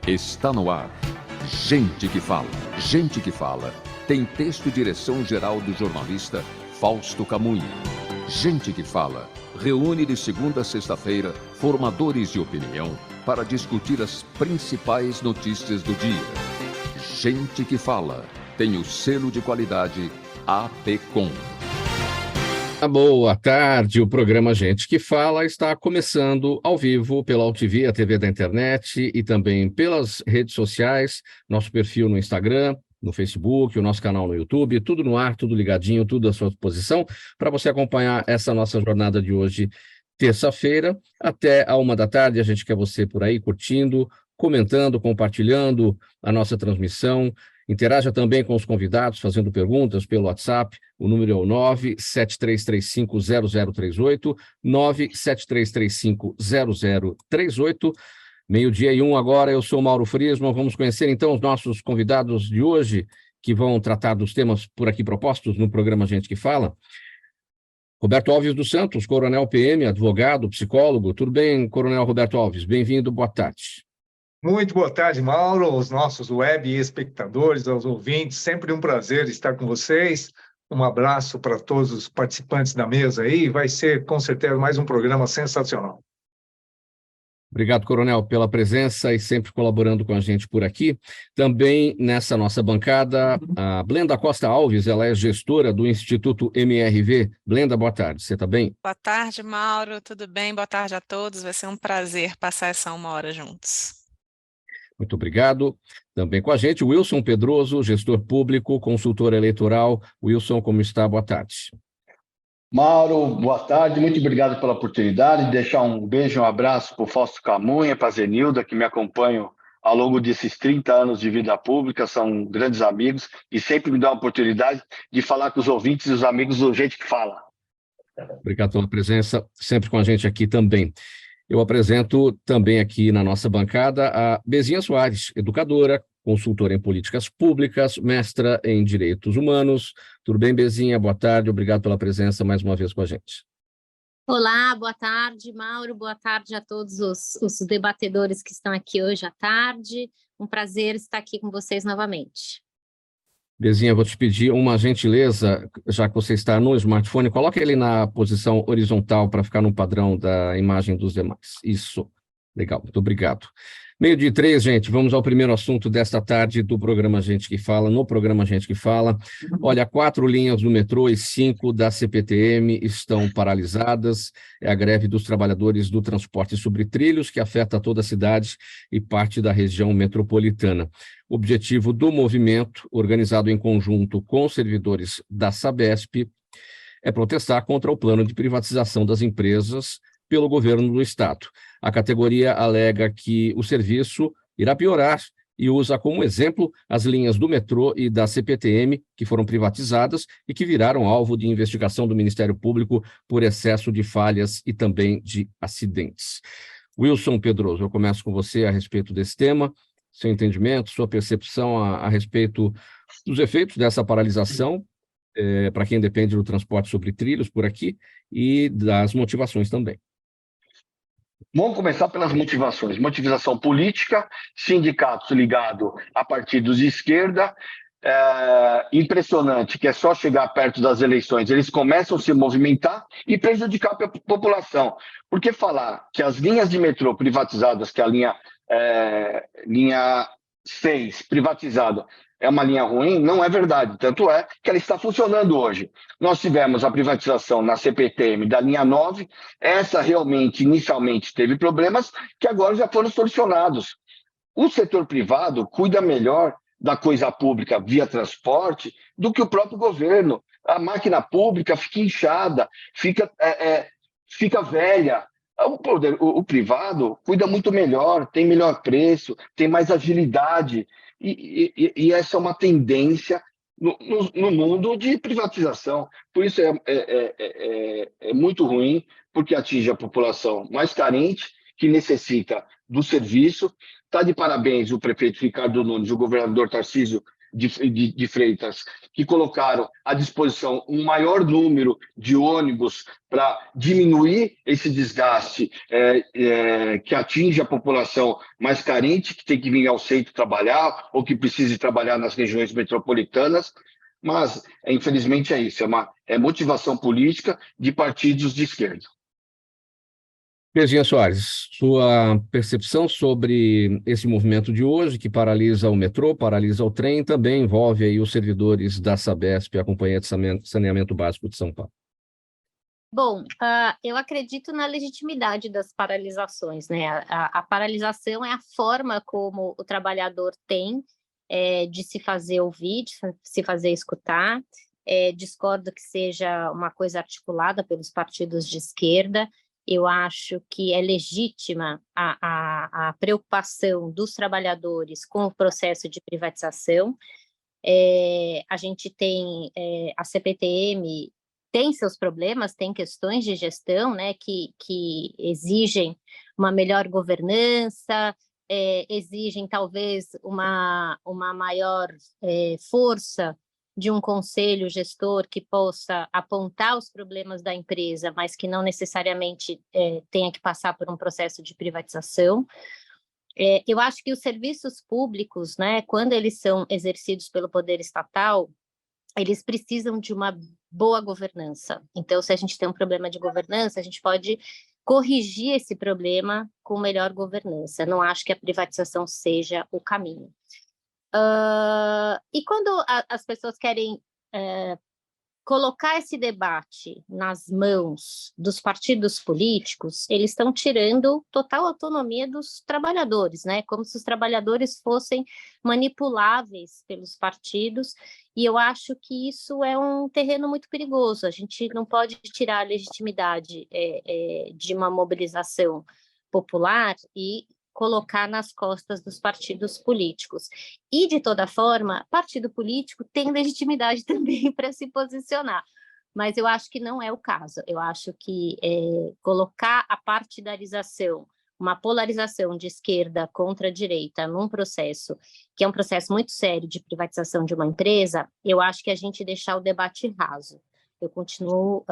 Está no ar. Gente que fala. Gente que fala. Tem texto e direção geral do jornalista Fausto Camunha. Gente que fala. Reúne de segunda a sexta-feira formadores de opinião para discutir as principais notícias do dia. Gente que fala. Tem o selo de qualidade APCOM. Boa tarde, o programa Gente que Fala está começando ao vivo pela UTV, a TV da internet e também pelas redes sociais, nosso perfil no Instagram, no Facebook, o nosso canal no YouTube, tudo no ar, tudo ligadinho, tudo à sua disposição, para você acompanhar essa nossa jornada de hoje, terça-feira, até a 13h. A gente quer você por aí curtindo, comentando, compartilhando a nossa transmissão. Interaja também com os convidados, fazendo perguntas pelo WhatsApp. O número é o 973350038, 973350038. 12:01 agora, eu sou Mauro Friesman. Vamos conhecer então os nossos convidados de hoje, que vão tratar dos temas por aqui propostos no programa Gente que Fala. Roberto Alves dos Santos, coronel PM, advogado, psicólogo. Tudo bem, coronel Roberto Alves? Bem-vindo, boa tarde. Muito boa tarde, Mauro, aos nossos web espectadores, aos ouvintes. Sempre um prazer estar com vocês. Um abraço para todos os participantes da mesa aí. Vai ser, com certeza, mais um programa sensacional. Obrigado, coronel, pela presença e sempre colaborando com a gente por aqui. Também nessa nossa bancada, a Blenda Costa Alves, ela é gestora do Instituto MRV. Blenda, boa tarde, você está bem? Boa tarde, Mauro, tudo bem? Boa tarde a todos. Vai ser um prazer passar essa 1 hora juntos. Muito obrigado. Também com a gente, Wilson Pedroso, gestor público, consultor eleitoral. Wilson, como está? Boa tarde. Mauro, boa tarde. Muito obrigado pela oportunidade. Deixar um beijo, um abraço para o Fausto Camunha, para a Zenilda, que me acompanham ao longo desses 30 anos de vida pública, são grandes amigos e sempre me dão a oportunidade de falar com os ouvintes e os amigos do Gente que Fala. Obrigado pela presença, sempre com a gente aqui também. Eu apresento também aqui na nossa bancada a Bezinha Soares, educadora, consultora em políticas públicas, mestra em direitos humanos. Tudo bem, Bezinha? Boa tarde, obrigado pela presença mais uma vez com a gente. Olá, boa tarde, Mauro, boa tarde a todos os debatedores que estão aqui hoje à tarde. Um prazer estar aqui com vocês novamente. Bezinha, vou te pedir uma gentileza, já que você está no smartphone, coloque ele na posição horizontal para ficar no padrão da imagem dos demais. Isso, legal, muito obrigado. 12:03, gente, vamos ao primeiro assunto desta tarde do programa Gente que Fala. No programa Gente que Fala, olha, 4 linhas do metrô e 5 da CPTM estão paralisadas. É a greve dos trabalhadores do transporte sobre trilhos, que afeta toda a cidade e parte da região metropolitana. O objetivo do movimento, organizado em conjunto com os servidores da Sabesp, é protestar contra o plano de privatização das empresas pelo governo do Estado. A categoria alega que o serviço irá piorar e usa como exemplo as linhas do metrô e da CPTM, que foram privatizadas e que viraram alvo de investigação do Ministério Público por excesso de falhas e também de acidentes. Wilson Pedroso, eu começo com você a respeito desse tema, seu entendimento, sua percepção a respeito dos efeitos dessa paralisação, para quem depende do transporte sobre trilhos por aqui, e das motivações também. Vamos começar pelas motivações. Motivação política, sindicatos ligados a partidos de esquerda. Impressionante que é só chegar perto das eleições, eles começam a se movimentar e prejudicar a população. Porque falar que as linhas de metrô privatizadas, que a linha 6 privatizada, é uma linha ruim, não é verdade. Tanto é que ela está funcionando hoje. Nós tivemos a privatização na CPTM da linha 9, essa realmente, inicialmente, teve problemas que agora já foram solucionados. O setor privado cuida melhor da coisa pública via transporte do que o próprio governo. A máquina pública fica inchada, fica velha. O privado cuida muito melhor, tem melhor preço, tem mais agilidade. E essa é uma tendência no mundo de privatização. Por isso é muito ruim, porque atinge a população mais carente, que necessita do serviço. Está de parabéns o prefeito Ricardo Nunes, o governador Tarcísio de Freitas, que colocaram à disposição um maior número de ônibus para diminuir esse desgaste que atinge a população mais carente, que tem que vir ao centro trabalhar ou que precise trabalhar nas regiões metropolitanas. Mas, infelizmente, é isso, é motivação política de partidos de esquerda. Virginia Soares, sua percepção sobre esse movimento de hoje, que paralisa o metrô, paralisa o trem, também envolve aí os servidores da Sabesp, a Companhia de Saneamento Básico de São Paulo. Bom, eu acredito na legitimidade das paralisações, né? A paralisação é a forma como o trabalhador tem de se fazer ouvir, de se fazer escutar. Discordo que seja uma coisa articulada pelos partidos de esquerda. Eu acho que é legítima a preocupação dos trabalhadores com o processo de privatização. A gente tem, a CPTM tem seus problemas, tem questões de gestão, né, que exigem uma melhor governança, exigem talvez uma maior força de um conselho gestor que possa apontar os problemas da empresa, mas que não necessariamente tenha que passar por um processo de privatização. Eu acho que os serviços públicos, né, quando eles são exercidos pelo poder estatal, eles precisam de uma boa governança. Então, se a gente tem um problema de governança, a gente pode corrigir esse problema com melhor governança. Não acho que a privatização seja o caminho. E quando as pessoas querem colocar esse debate nas mãos dos partidos políticos, eles estão tirando total autonomia dos trabalhadores, né? Como se os trabalhadores fossem manipuláveis pelos partidos, e eu acho que isso é um terreno muito perigoso. A gente não pode tirar a legitimidade de uma mobilização popular e colocar nas costas dos partidos políticos. E, de toda forma, partido político tem legitimidade também para se posicionar, mas eu acho que não é o caso. Eu acho que colocar a partidarização, uma polarização de esquerda contra direita num processo, que é um processo muito sério de privatização de uma empresa, eu acho que a gente deixar o debate raso. Eu continuo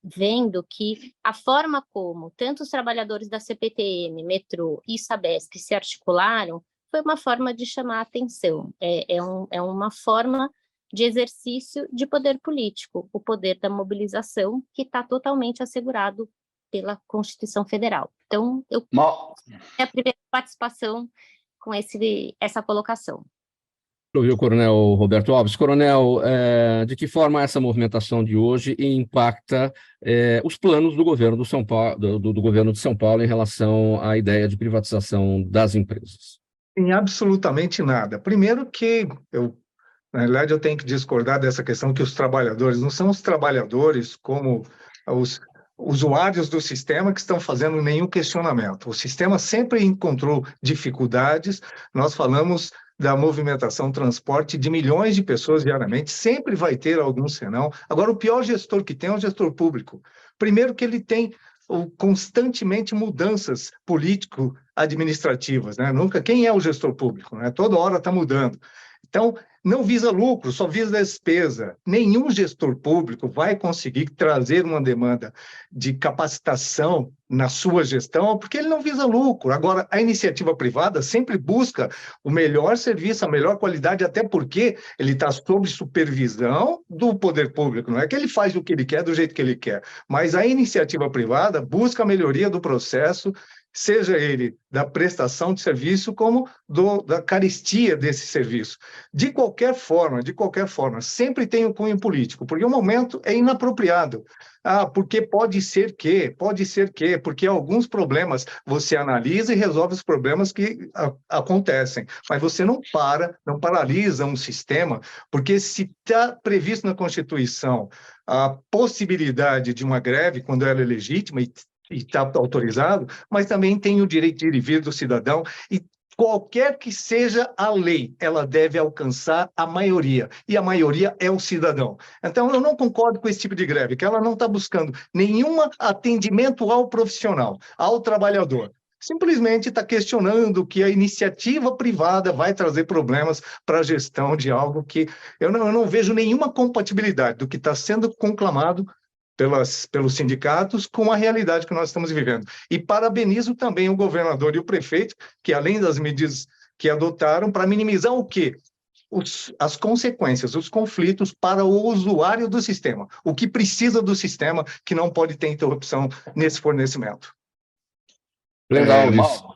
vendo que a forma como tanto os trabalhadores da CPTM, Metrô e Sabesp se articularam foi uma forma de chamar a atenção. É uma forma de exercício de poder político, o poder da mobilização, que está totalmente assegurado pela Constituição Federal. Então, é a primeira participação com essa colocação. Ouviu o Coronel Roberto Alves. Coronel, de que forma essa movimentação de hoje impacta os planos do governo do governo de São Paulo em relação à ideia de privatização das empresas? Em absolutamente nada. Primeiro que na realidade, eu tenho que discordar dessa questão que os trabalhadores não são os trabalhadores como os usuários do sistema que estão fazendo nenhum questionamento. O sistema sempre encontrou dificuldades. Nós falamos da movimentação, transporte de milhões de pessoas diariamente, sempre vai ter algum senão. Agora, o pior gestor que tem é o gestor público. Primeiro que ele tem constantemente mudanças político-administrativas, né? Quem é o gestor público, né? Toda hora está mudando. Então, não visa lucro, só visa despesa. Nenhum gestor público vai conseguir trazer uma demanda de capacitação na sua gestão, porque ele não visa lucro. Agora, a iniciativa privada sempre busca o melhor serviço, a melhor qualidade, até porque ele está sob supervisão do poder público. Não é que ele faz o que ele quer, do jeito que ele quer, mas a iniciativa privada busca a melhoria do processo, seja ele da prestação de serviço como da carestia desse serviço. De qualquer forma, sempre tem o cunho político, porque o momento é inapropriado. Porque pode ser que, porque alguns problemas você analisa e resolve os problemas que acontecem, mas você não paralisa um sistema, porque se está previsto na Constituição a possibilidade de uma greve quando ela é legítima e está autorizado, mas também tem o direito de ir e vir do cidadão, e qualquer que seja a lei, ela deve alcançar a maioria, e a maioria é o cidadão. Então, eu não concordo com esse tipo de greve, que ela não está buscando nenhum atendimento ao profissional, ao trabalhador. simplesmente está questionando que a iniciativa privada vai trazer problemas para a gestão de algo que eu não vejo nenhuma compatibilidade do que está sendo conclamado pelos sindicatos com a realidade que nós estamos vivendo. E parabenizo também o governador e o prefeito, que além das medidas que adotaram para minimizar o quê? As consequências, os conflitos para o usuário do sistema, o que precisa do sistema, que não pode ter interrupção nesse fornecimento. Blenda Alves, Mauro,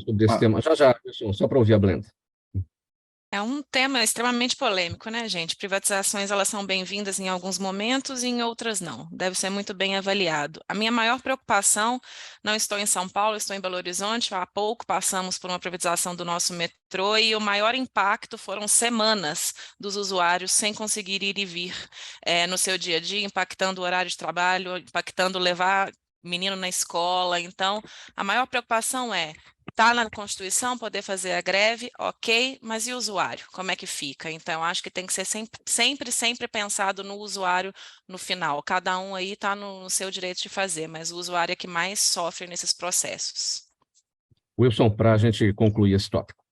sobre esse tema. Já, Wilson, só para ouvir a Blenda. É um tema extremamente polêmico, né, gente? Privatizações, elas são bem-vindas em alguns momentos e em outras não. Deve ser muito bem avaliado. A minha maior preocupação, não estou em São Paulo, estou em Belo Horizonte. Há pouco passamos por uma privatização do nosso metrô e o maior impacto foram semanas dos usuários sem conseguir ir e vir no seu dia a dia, impactando o horário de trabalho, impactando levar menino na escola. Então, a maior preocupação está na Constituição poder fazer a greve, ok, mas e o usuário? Como é que fica? Então, acho que tem que ser sempre pensado no usuário no final. Cada um aí está no seu direito de fazer, mas o usuário é que mais sofre nesses processos. Wilson, para a gente concluir esse tópico.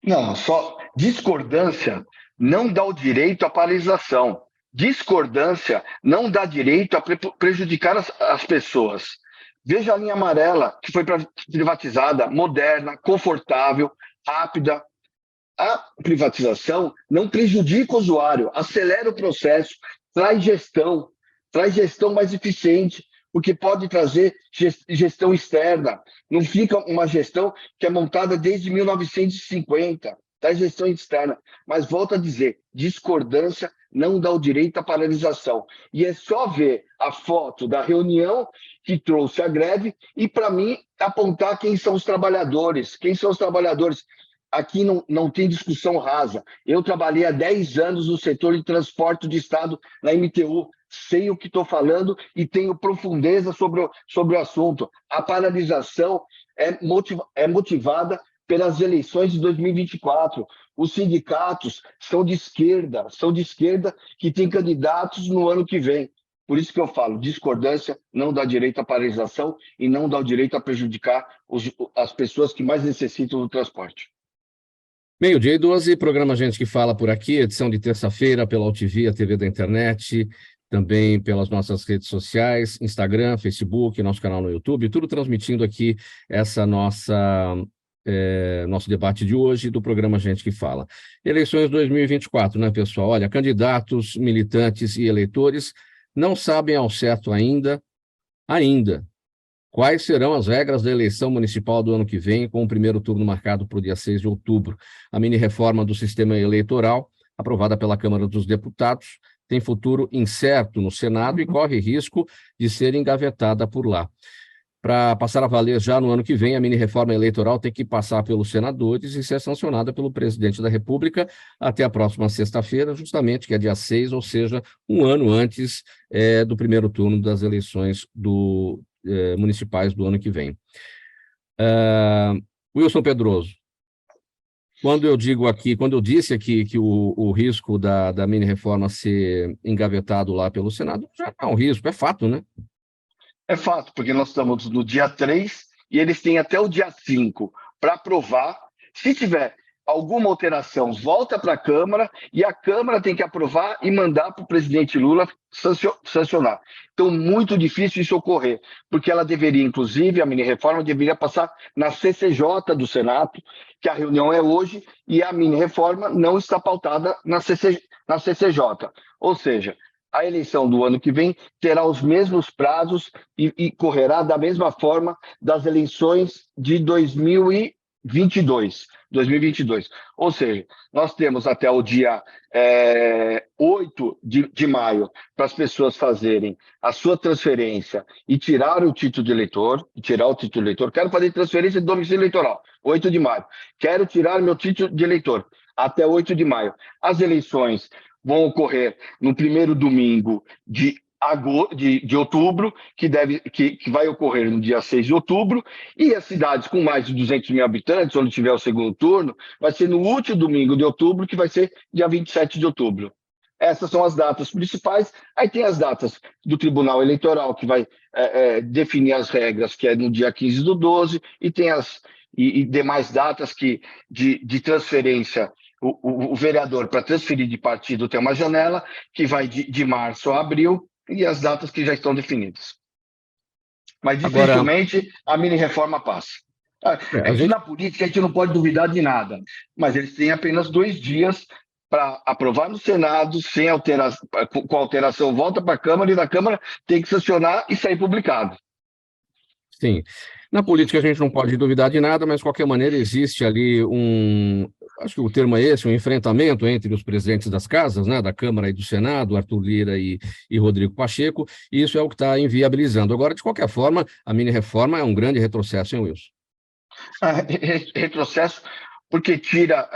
não, só discordância não dá o direito à paralisação. Discordância não dá direito a prejudicar as pessoas. Veja a linha amarela, que foi privatizada, moderna, confortável, rápida. A privatização não prejudica o usuário, acelera o processo, traz gestão mais eficiente, porque pode trazer gestão externa. Não fica uma gestão que é montada desde 1950, traz gestão externa. Mas volto a dizer, discordância não dá o direito à paralisação. E é só ver a foto da reunião que trouxe a greve e, para mim, apontar quem são os trabalhadores. Quem são os trabalhadores? Aqui não tem discussão rasa. Eu trabalhei há 10 anos no setor de transporte de Estado na MTU. Sei o que estou falando e tenho profundeza sobre o assunto. A paralisação é motivada pelas eleições de 2024. Os sindicatos são de esquerda que têm candidatos no ano que vem. Por isso que eu falo, discordância não dá direito à paralisação e não dá o direito a prejudicar as pessoas que mais necessitam do transporte. 12:00, programa Gente que Fala por aqui, edição de terça-feira pela UTV, a TV da internet, também pelas nossas redes sociais, Instagram, Facebook, nosso canal no YouTube, tudo transmitindo aqui essa nosso debate de hoje do programa Gente que Fala. Eleições 2024, né, pessoal? Olha, candidatos, militantes e eleitores não sabem ao certo ainda, quais serão as regras da eleição municipal do ano que vem, com o primeiro turno marcado para o dia 6 de outubro. A mini-reforma do sistema eleitoral, aprovada pela Câmara dos Deputados, tem futuro incerto no Senado e corre risco de ser engavetada por lá. Para passar a valer já no ano que vem, a mini-reforma eleitoral tem que passar pelos senadores e ser sancionada pelo presidente da República até a próxima sexta-feira, justamente, que é dia 6, ou seja, um ano antes do primeiro turno das eleições municipais do ano que vem. Wilson Pedroso, quando eu disse aqui que o risco da mini-reforma ser engavetado lá pelo Senado, já é um risco, é fato, né? É fato, porque nós estamos no dia 3 e eles têm até o dia 5 para aprovar. Se tiver alguma alteração, volta para a Câmara e a Câmara tem que aprovar e mandar para o presidente Lula sancionar. Então, muito difícil isso ocorrer, porque ela deveria, inclusive, a mini-reforma deveria passar na CCJ do Senado, que a reunião é hoje, e a mini-reforma não está pautada na CCJ. Ou seja, a eleição do ano que vem terá os mesmos prazos e correrá da mesma forma das eleições de 2022. Ou seja, nós temos até o dia 8 de maio para as pessoas fazerem a sua transferência e tirar o título de eleitor. Quero fazer transferência de domicílio eleitoral, 8 de maio. Quero tirar meu título de eleitor, até 8 de maio. As eleições vão ocorrer no primeiro domingo de outubro, que vai ocorrer no dia 6 de outubro, e as cidades com mais de 200 mil habitantes, onde tiver o segundo turno, vai ser no último domingo de outubro, que vai ser dia 27 de outubro. Essas são as datas principais. Aí tem as datas do Tribunal Eleitoral, que vai definir as regras, que é no dia 15/12, e tem e demais datas que de transferência. O vereador, para transferir de partido, tem uma janela que vai de março a abril, e as datas que já estão definidas. Mas dificilmente a mini-reforma passa. Na política a gente não pode duvidar de nada, mas eles têm apenas 2 dias para aprovar no Senado, sem alteração, com alteração, volta para a Câmara, e na Câmara tem que sancionar e sair publicado. Sim. Na política a gente não pode duvidar de nada, mas de qualquer maneira existe ali acho que o termo é esse, um enfrentamento entre os presidentes das casas, né, da Câmara e do Senado, Arthur Lira e Rodrigo Pacheco, e isso é o que está inviabilizando. Agora, de qualquer forma, a mini-reforma é um grande retrocesso, hein, Wilson? Retrocesso porque tira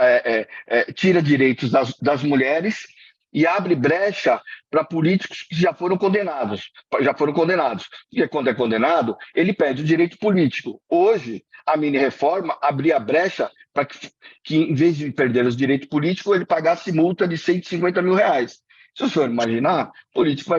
direitos das mulheres e abre brecha para políticos que já foram condenados. Porque quando é condenado, ele perde o direito político. Hoje, a mini-reforma abria brecha para que, em vez de perder os direitos políticos, ele pagasse multa de R$150 mil. Se o senhor imaginar, o político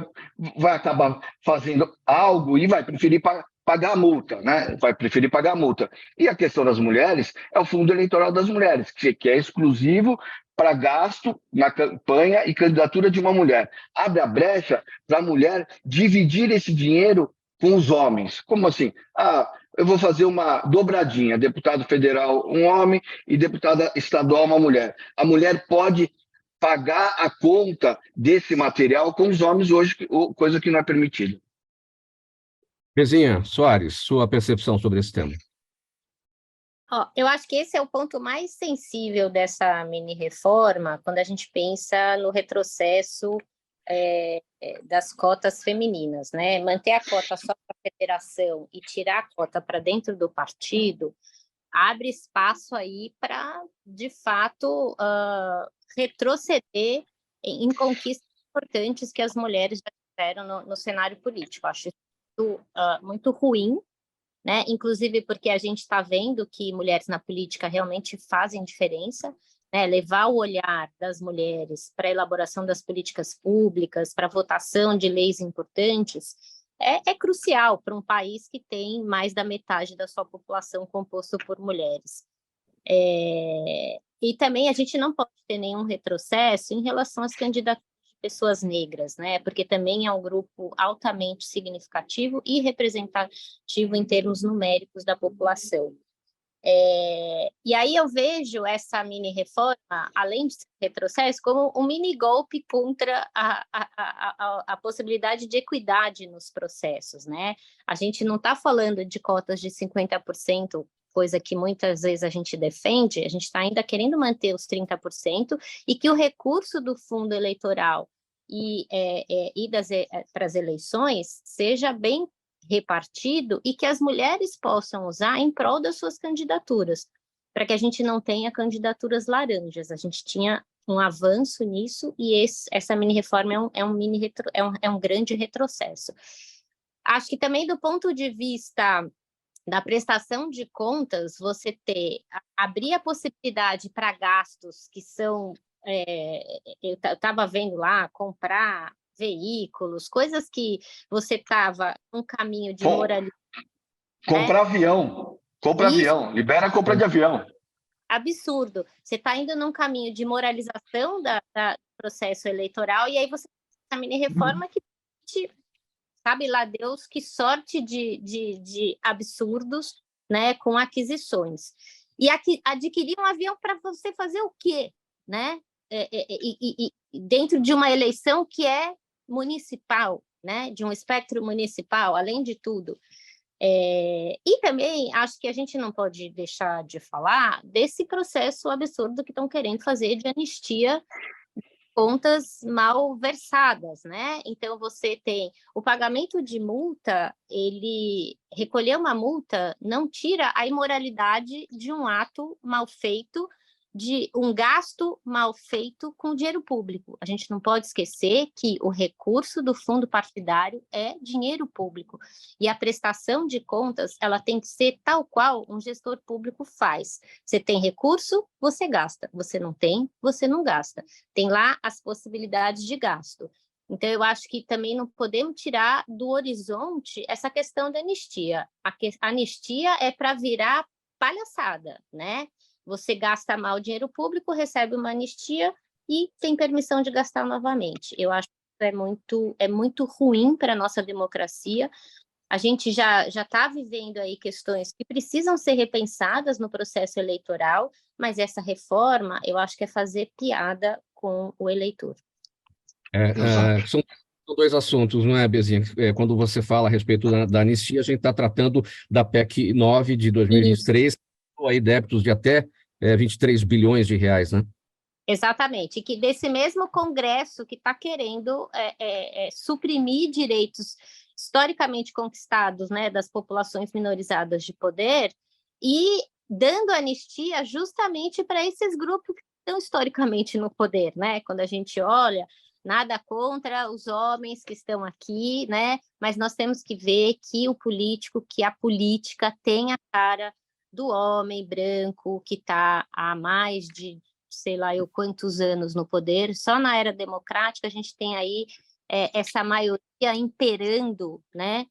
vai acabar fazendo algo e vai preferir pagar a multa, né? Vai preferir pagar a multa. E a questão das mulheres é o Fundo Eleitoral das Mulheres, que é exclusivo para gasto na campanha e candidatura de uma mulher. Abre a brecha para a mulher dividir esse dinheiro com os homens. Como assim? Eu vou fazer uma dobradinha, deputado federal um homem e deputada estadual uma mulher. A mulher pode pagar a conta desse material com os homens hoje, coisa que não é permitida. Terezinha Soares, sua percepção sobre esse tema. Eu acho que esse é o ponto mais sensível dessa mini-reforma, quando a gente pensa no retrocesso das cotas femininas, né? Manter a cota só para a federação e tirar a cota para dentro do partido abre espaço aí para, de fato, retroceder em conquistas importantes que as mulheres já tiveram no cenário político. Acho isso muito ruim, né? Inclusive porque a gente está vendo que mulheres na política realmente fazem diferença, né? Levar o olhar das mulheres para a elaboração das políticas públicas, para a votação de leis importantes, é crucial para um país que tem mais da metade da sua população composto por mulheres. E também a gente não pode ter nenhum retrocesso em relação às candidaturas de pessoas negras, né? Porque também é um grupo altamente significativo e representativo em termos numéricos da população. E aí eu vejo essa mini-reforma, além de ser retrocesso, como um mini-golpe contra a possibilidade de equidade nos processos, né? A gente não está falando de cotas de 50%, coisa que muitas vezes a gente defende, a gente está ainda querendo manter os 30%, e que o recurso do fundo eleitoral e para as eleições seja bem repartido e que as mulheres possam usar em prol das suas candidaturas, para que a gente não tenha candidaturas laranjas. A gente tinha um avanço nisso e essa mini-reforma é um grande retrocesso. Acho que também do ponto de vista da prestação de contas, você abrir a possibilidade para gastos que são, eu estava vendo lá, comprar veículos, coisas que você estava um caminho de moralidade. Comprar avião, avião, libera a compra de avião. Absurdo. Você está indo num caminho de moralização do processo eleitoral, e aí você tem essa mini-reforma que sabe lá Deus que sorte de absurdos, né, com aquisições. E adquirir um avião para você fazer o quê? Né? E dentro de uma eleição que é municipal, né, de um espectro municipal, além de tudo. E também acho que a gente não pode deixar de falar desse processo absurdo que estão querendo fazer de anistia de contas mal versadas, né? Então, você tem o pagamento de multa, recolher uma multa não tira a imoralidade de um ato mal feito de um gasto mal feito com dinheiro público. A gente não pode esquecer que o recurso do fundo partidário é dinheiro público. E a prestação de contas, ela tem que ser tal qual um gestor público faz. Você tem recurso, você gasta. Você não tem, você não gasta. Tem lá as possibilidades de gasto. Então, eu acho que também não podemos tirar do horizonte essa questão da anistia. A anistia é para virar palhaçada, né? Você gasta mal dinheiro público, recebe uma anistia e tem permissão de gastar novamente. Eu acho que é muito ruim para a nossa democracia. A gente já está vivendo aí questões que precisam ser repensadas no processo eleitoral, mas essa reforma, eu acho que é fazer piada com o eleitor. São dois assuntos, não é, Bezinha? Quando você fala a respeito da anistia, a gente está tratando da PEC 9 de 2023, aí débitos de até 23 bilhões de reais, né? Exatamente, que desse mesmo Congresso que está querendo suprimir direitos historicamente conquistados, né, das populações minorizadas de poder e dando anistia justamente para esses grupos que estão historicamente no poder, né? Quando a gente olha, nada contra os homens que estão aqui, né? Mas nós temos que ver que a política tem a cara do homem branco que está há mais de, sei lá eu quantos anos no poder. Só na era democrática a gente tem aí essa maioria imperando, né?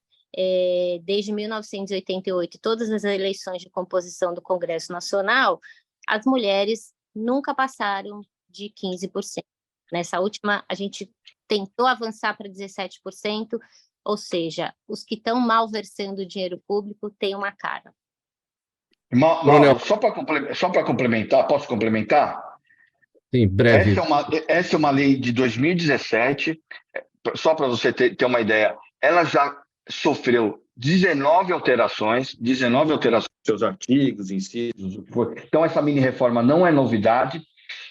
Desde 1988, todas as eleições de composição do Congresso Nacional, as mulheres nunca passaram de 15%. Nessa última, a gente tentou avançar para 17%, ou seja, os que estão malversando o dinheiro público têm uma cara. Mauro, só para complementar, posso complementar? Sim, breve. Essa é uma lei de 2017, só para você ter uma ideia, ela já sofreu 19 alterações, seus artigos, incisos, o que for. Então, essa mini-reforma não é novidade.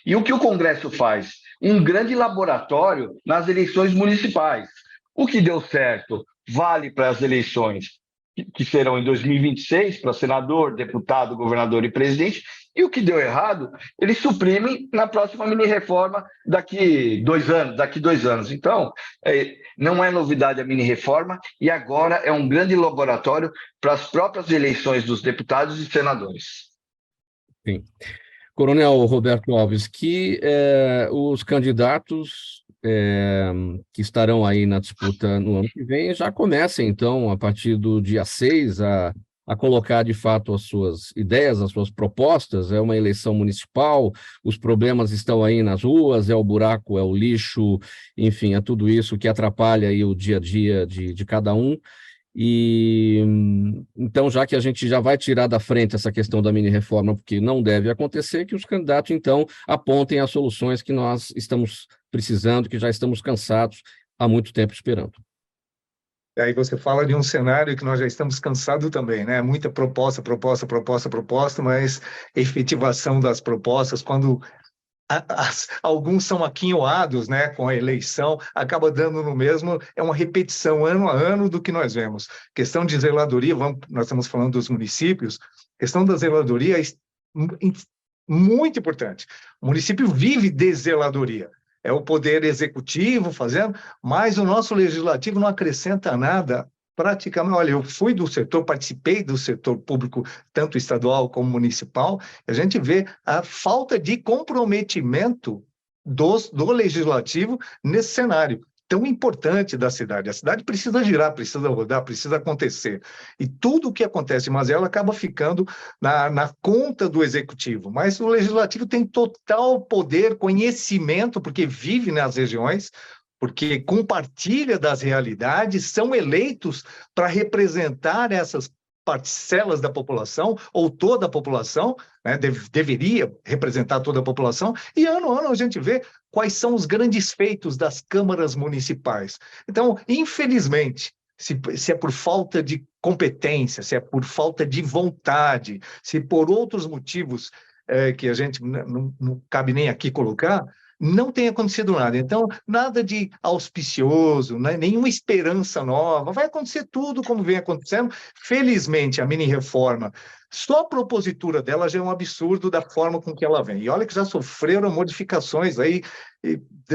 E o que o Congresso faz? Um grande laboratório nas eleições municipais. O que deu certo vale para as eleições que serão em 2026, para senador, deputado, governador e presidente, e o que deu errado, ele suprime na próxima mini-reforma daqui 2 anos. Então, não é novidade a mini-reforma, e agora é um grande laboratório para as próprias eleições dos deputados e senadores. Sim. Coronel Roberto Alves, que os candidatos que estarão aí na disputa no ano que vem já comecem, então, a partir do dia 6, a colocar de fato as suas ideias, as suas propostas. É uma eleição municipal, os problemas estão aí nas ruas, é o buraco, é o lixo, enfim, é tudo isso que atrapalha aí o dia a dia de cada um. E então, já que a gente já vai tirar da frente essa questão da mini-reforma, porque não deve acontecer, que os candidatos, então, apontem as soluções que nós estamos precisando, que já estamos cansados há muito tempo esperando. E aí você fala de um cenário que nós já estamos cansados também, né? Muita proposta, mas efetivação das propostas, quando alguns são aquinhoados, né, com a eleição, acaba dando no mesmo, é uma repetição ano a ano do que nós vemos. Questão de zeladoria, nós estamos falando dos municípios, questão da zeladoria é muito importante. O município vive de zeladoria. É o poder executivo fazendo, mas o nosso legislativo não acrescenta nada praticamente. Olha, eu fui do setor, participei do setor público, tanto estadual como municipal, a gente vê a falta de comprometimento do legislativo nesse cenário tão importante da cidade. A cidade precisa girar, precisa rodar, precisa acontecer. E tudo o que acontece em Mazela acaba ficando na conta do executivo. Mas o legislativo tem total poder, conhecimento, porque vive nas regiões, porque compartilha das realidades, são eleitos para representar essas parcelas da população, ou toda a população, né, deveria representar toda a população, e ano a ano a gente vê quais são os grandes feitos das câmaras municipais. Então, infelizmente, se é por falta de competência, se é por falta de vontade, se por outros motivos que a gente não cabe nem aqui colocar, não tem acontecido nada. Então, nada de auspicioso, né? Nenhuma esperança nova. Vai acontecer tudo como vem acontecendo. Felizmente, a mini-reforma Só a propositura dela já é um absurdo da forma com que ela vem. E olha que já sofreram modificações aí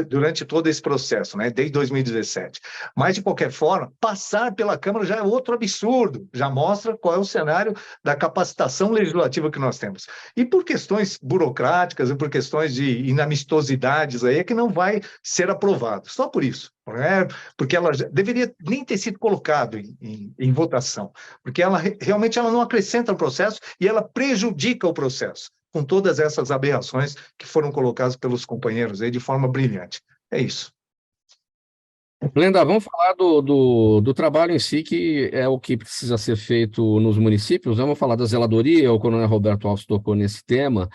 durante todo esse processo, né? Desde 2017. Mas, de qualquer forma, passar pela Câmara já é outro absurdo, já mostra qual é o cenário da capacitação legislativa que nós temos. E por questões burocráticas e por questões de inamistosidades aí é que não vai ser aprovado. Só por isso. Né? Porque ela deveria nem ter sido colocado em votação, porque ela realmente ela não acrescenta o processo e ela prejudica o processo, com todas essas aberrações que foram colocadas pelos companheiros aí de forma brilhante. É isso. Lenda, vamos falar do trabalho em si, que é o que precisa ser feito nos municípios. Vamos falar da zeladoria, o coronel Roberto Alves tocou nesse tema.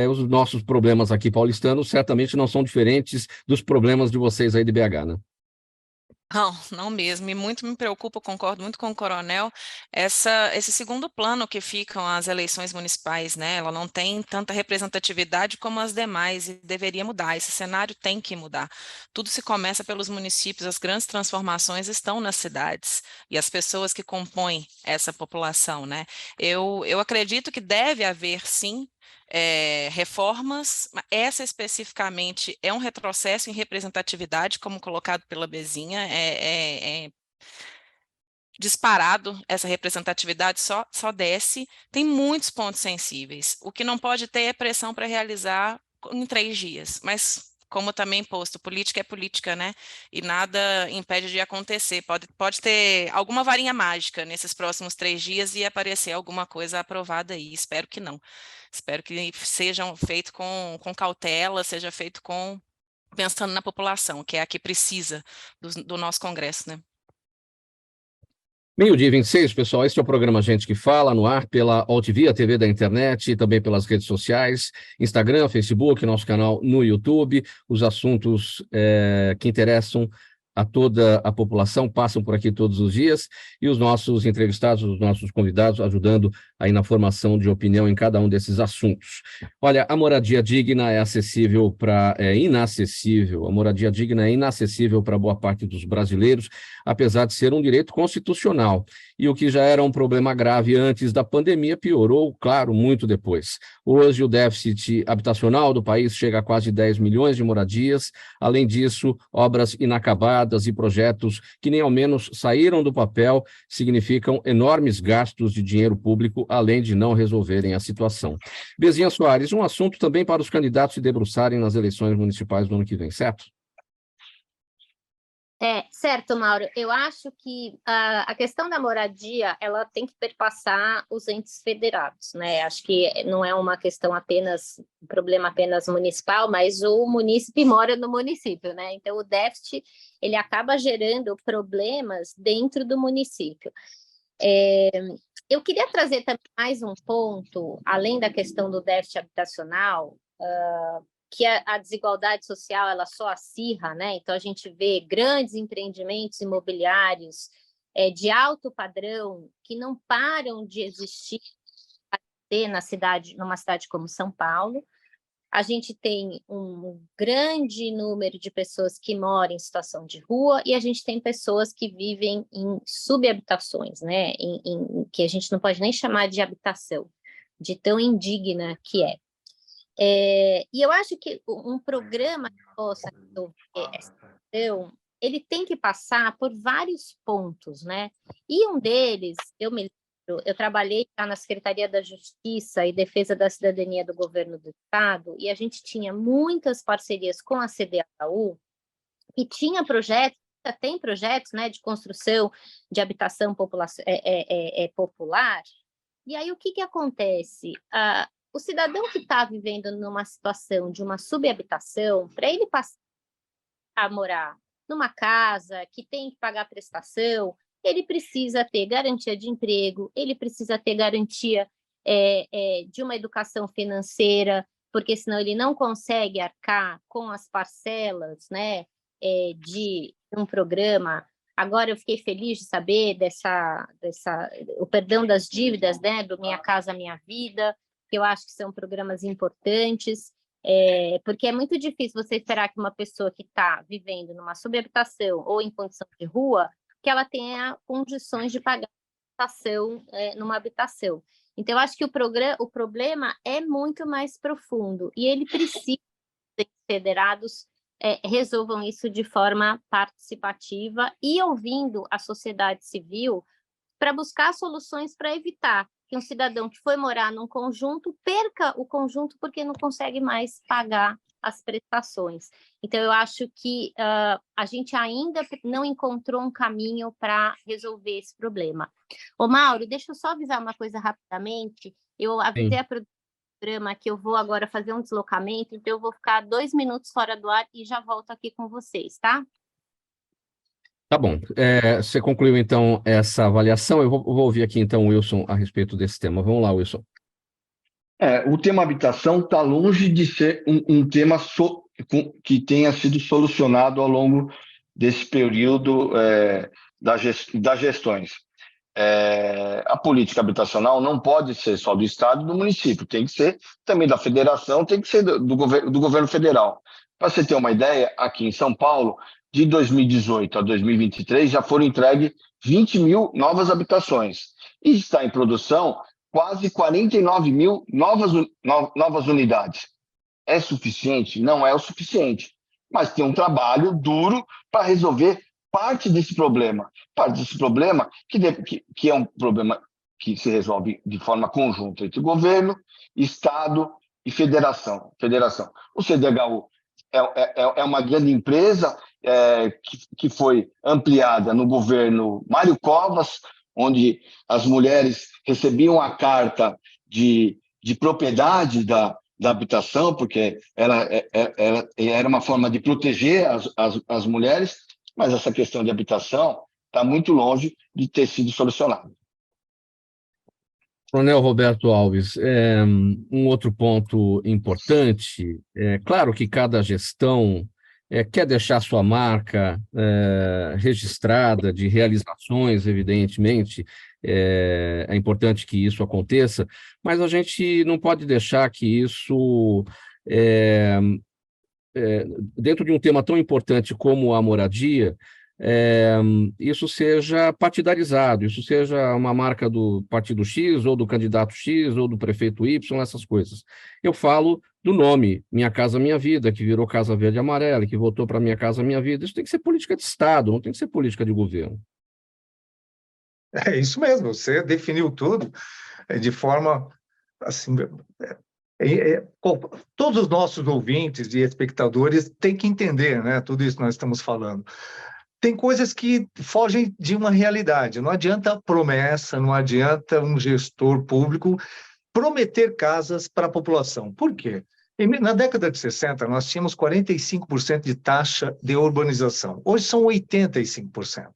Os nossos problemas aqui paulistanos certamente não são diferentes dos problemas de vocês aí de BH, né? Não, não mesmo, e muito me preocupa, concordo muito com o coronel, esse segundo plano que ficam as eleições municipais, né? Ela não tem tanta representatividade como as demais e deveria mudar, esse cenário tem que mudar. Tudo se começa pelos municípios, as grandes transformações estão nas cidades e as pessoas que compõem essa população, né? Eu acredito que deve haver, sim, reformas, essa especificamente é um retrocesso em representatividade, como colocado pela Bezinha, disparado essa representatividade, só desce, tem muitos pontos sensíveis. O que não pode ter é pressão para realizar em 3 dias, mas como também posto, política é política, né? E nada impede de acontecer. Pode ter alguma varinha mágica nesses próximos 3 dias e aparecer alguma coisa aprovada aí. Espero que não. Espero que sejam feito com cautela, seja feito pensando na população, que é a que precisa do nosso Congresso, né? 12h26, pessoal. Este é o programa Gente que Fala, no ar pela Altvia TV da internet e também pelas redes sociais, Instagram, Facebook, nosso canal no YouTube. Os assuntos que interessam a toda a população passam por aqui todos os dias e os nossos entrevistados, os nossos convidados, ajudando aí na formação de opinião em cada um desses assuntos. Olha, a moradia digna é inacessível. A moradia digna é inacessível para boa parte dos brasileiros, apesar de ser um direito constitucional. E o que já era um problema grave antes da pandemia piorou, claro, muito depois. Hoje, o déficit habitacional do país chega a quase 10 milhões de moradias. Além disso, obras inacabadas e projetos que nem ao menos saíram do papel significam enormes gastos de dinheiro público, além de não resolverem a situação. Bezinha Soares, um assunto também para os candidatos se debruçarem nas eleições municipais do ano que vem, certo? Certo, Mauro. Eu acho que a questão da moradia ela tem que perpassar os entes federados, né? Acho que não é uma questão um problema apenas municipal, mas o munícipe mora no município, né? Então o déficit ele acaba gerando problemas dentro do município. Eu queria trazer também mais um ponto, além da questão do déficit habitacional, que a desigualdade social ela só acirra, né? Então a gente vê grandes empreendimentos imobiliários de alto padrão que não param de existir numa cidade como São Paulo. A gente tem um grande número de pessoas que moram em situação de rua e a gente tem pessoas que vivem em subhabitações, né? Que a gente não pode nem chamar de habitação, de tão indigna que é. E eu acho que um programa que possa resolver essa questão, ele tem que passar por vários pontos, né? E um deles, eu trabalhei na Secretaria da Justiça e Defesa da Cidadania do Governo do Estado, e a gente tinha muitas parcerias com a CDHU, e tinha projetos, tem projetos, né, de construção de habitação popular, e aí o que acontece? O cidadão que está vivendo numa situação de uma subhabitação, para ele passar a morar numa casa que tem que pagar prestação, ele precisa ter garantia de emprego, ele precisa ter garantia de uma educação financeira, porque senão ele não consegue arcar com as parcelas, né, de um programa. Agora eu fiquei feliz de saber o perdão das dívidas, né, do Minha Casa Minha Vida, que eu acho que são programas importantes, porque é muito difícil você esperar que uma pessoa que está vivendo numa subhabitação ou em condição de rua, que ela tenha condições de pagar habitação, numa habitação. Então, eu acho que o problema é muito mais profundo e ele precisa que os federados resolvam isso de forma participativa e ouvindo a sociedade civil para buscar soluções para evitar que um cidadão que foi morar num conjunto perca o conjunto porque não consegue mais pagar as prestações. Então, eu acho que a gente ainda não encontrou um caminho para resolver esse problema. Ô, Mauro, deixa eu só avisar uma coisa rapidamente. Eu avisei a programa que eu vou agora fazer um deslocamento, então eu vou ficar 2 minutos fora do ar e já volto aqui com vocês, tá? Tá bom. Você concluiu, então, essa avaliação. Eu vou ouvir aqui, então, o Wilson a respeito desse tema. Vamos lá, Wilson. O tema habitação está longe de ser um tema que tenha sido solucionado ao longo desse período das gestões. A política habitacional não pode ser só do Estado e do município, tem que ser também da federação, tem que ser do governo federal. Para você ter uma ideia, aqui em São Paulo, de 2018 a 2023, já foram entregues 20 mil novas habitações e está em produção quase 49 mil novas unidades. É suficiente? Não é o suficiente, mas tem um trabalho duro para resolver parte desse problema. Parte desse problema que é um problema que se resolve de forma conjunta entre governo, Estado e federação. O CDHU é uma grande empresa que foi ampliada no governo Mário Covas, onde as mulheres recebiam a carta de propriedade da habitação, porque era uma forma de proteger as mulheres, mas essa questão de habitação está muito longe de ter sido solucionada. Coronel Roberto Alves, um outro ponto importante, claro que cada gestão quer deixar sua marca registrada de realizações, evidentemente, é importante que isso aconteça, mas a gente não pode deixar que isso, dentro de um tema tão importante como a moradia, isso seja partidarizado, isso seja uma marca do partido X, ou do candidato X, ou do prefeito Y, essas coisas. Eu falo do nome Minha Casa Minha Vida, que virou Casa Verde e Amarela, que voltou para Minha Casa Minha Vida. Isso tem que ser política de Estado, não tem que ser política de governo. É isso mesmo, você definiu tudo de forma assim. Todos os nossos ouvintes e espectadores têm que entender, né, tudo isso que nós estamos falando. Tem coisas que fogem de uma realidade. Não adianta promessa, não adianta um gestor público prometer casas para a população. Por quê? Na década de 60, nós tínhamos 45% de taxa de urbanização. Hoje são 85%.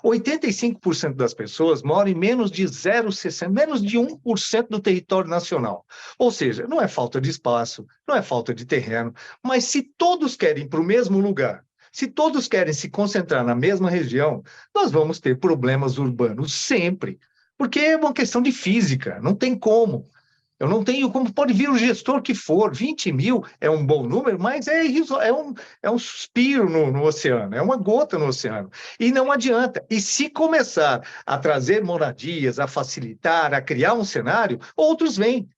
85% das pessoas moram em menos de 0,60%, menos de 1% do território nacional. Ou seja, não é falta de espaço, não é falta de terreno, mas se todos querem ir para o mesmo lugar, se todos querem se concentrar na mesma região, nós vamos ter problemas urbanos sempre, porque é uma questão de física, não tem como. Eu não tenho como, pode vir o gestor que for, 20 mil é um bom número, mas é um suspiro no oceano, é uma gota no oceano. E não adianta. E se começar a trazer moradias, a facilitar, a criar um cenário, outros vêm.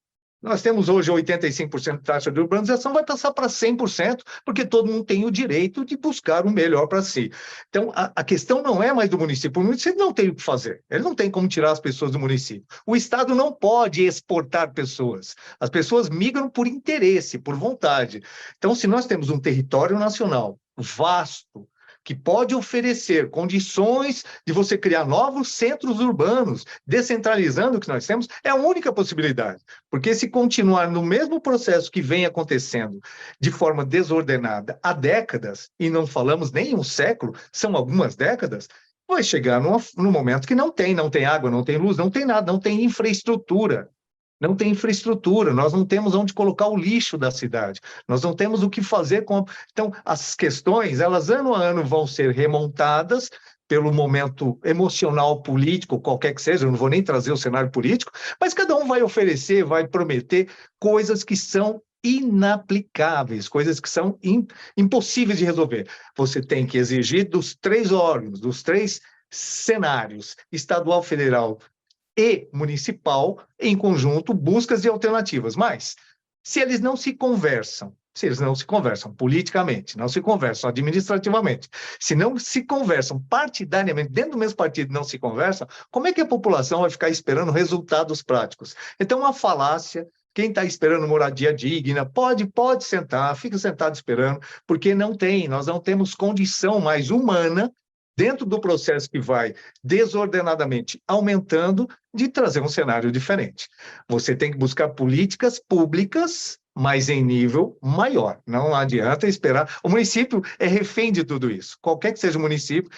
Nós temos hoje 85% de taxa de urbanização, vai passar para 100%, porque todo mundo tem o direito de buscar o melhor para si. Então, a questão não é mais do município. O município não tem o que fazer. Ele não tem como tirar as pessoas do município. O Estado não pode exportar pessoas. As pessoas migram por interesse, por vontade. Então, se nós temos um território nacional vasto, que pode oferecer condições de você criar novos centros urbanos, descentralizando o que nós temos, é a única possibilidade. Porque se continuar no mesmo processo que vem acontecendo de forma desordenada há décadas, e não falamos nem um século, são algumas décadas, vai chegar num momento que não tem água, não tem luz, não tem nada, não tem infraestrutura. Não tem infraestrutura, nós não temos onde colocar o lixo da cidade, nós não temos o que fazer com... Então, as questões, elas ano a ano vão ser remontadas pelo momento emocional, político, qualquer que seja, eu não vou nem trazer o cenário político, mas cada um vai oferecer, vai prometer coisas que são inaplicáveis, coisas que são impossíveis de resolver. Você tem que exigir dos 3 órgãos, dos 3 cenários, estadual, federal e municipal, em conjunto, buscas de alternativas. Mas, se eles não se conversam politicamente, não se conversam administrativamente, se não se conversam partidariamente, dentro do mesmo partido não se conversam, como é que a população vai ficar esperando resultados práticos? Então, uma falácia. Quem está esperando moradia digna, pode sentar, fica sentado esperando, porque nós não temos condição mais humana, dentro do processo que vai desordenadamente aumentando, de trazer um cenário diferente. Você tem que buscar políticas públicas, mas em nível maior. Não adianta esperar. O município é refém de tudo isso. Qualquer que seja o município,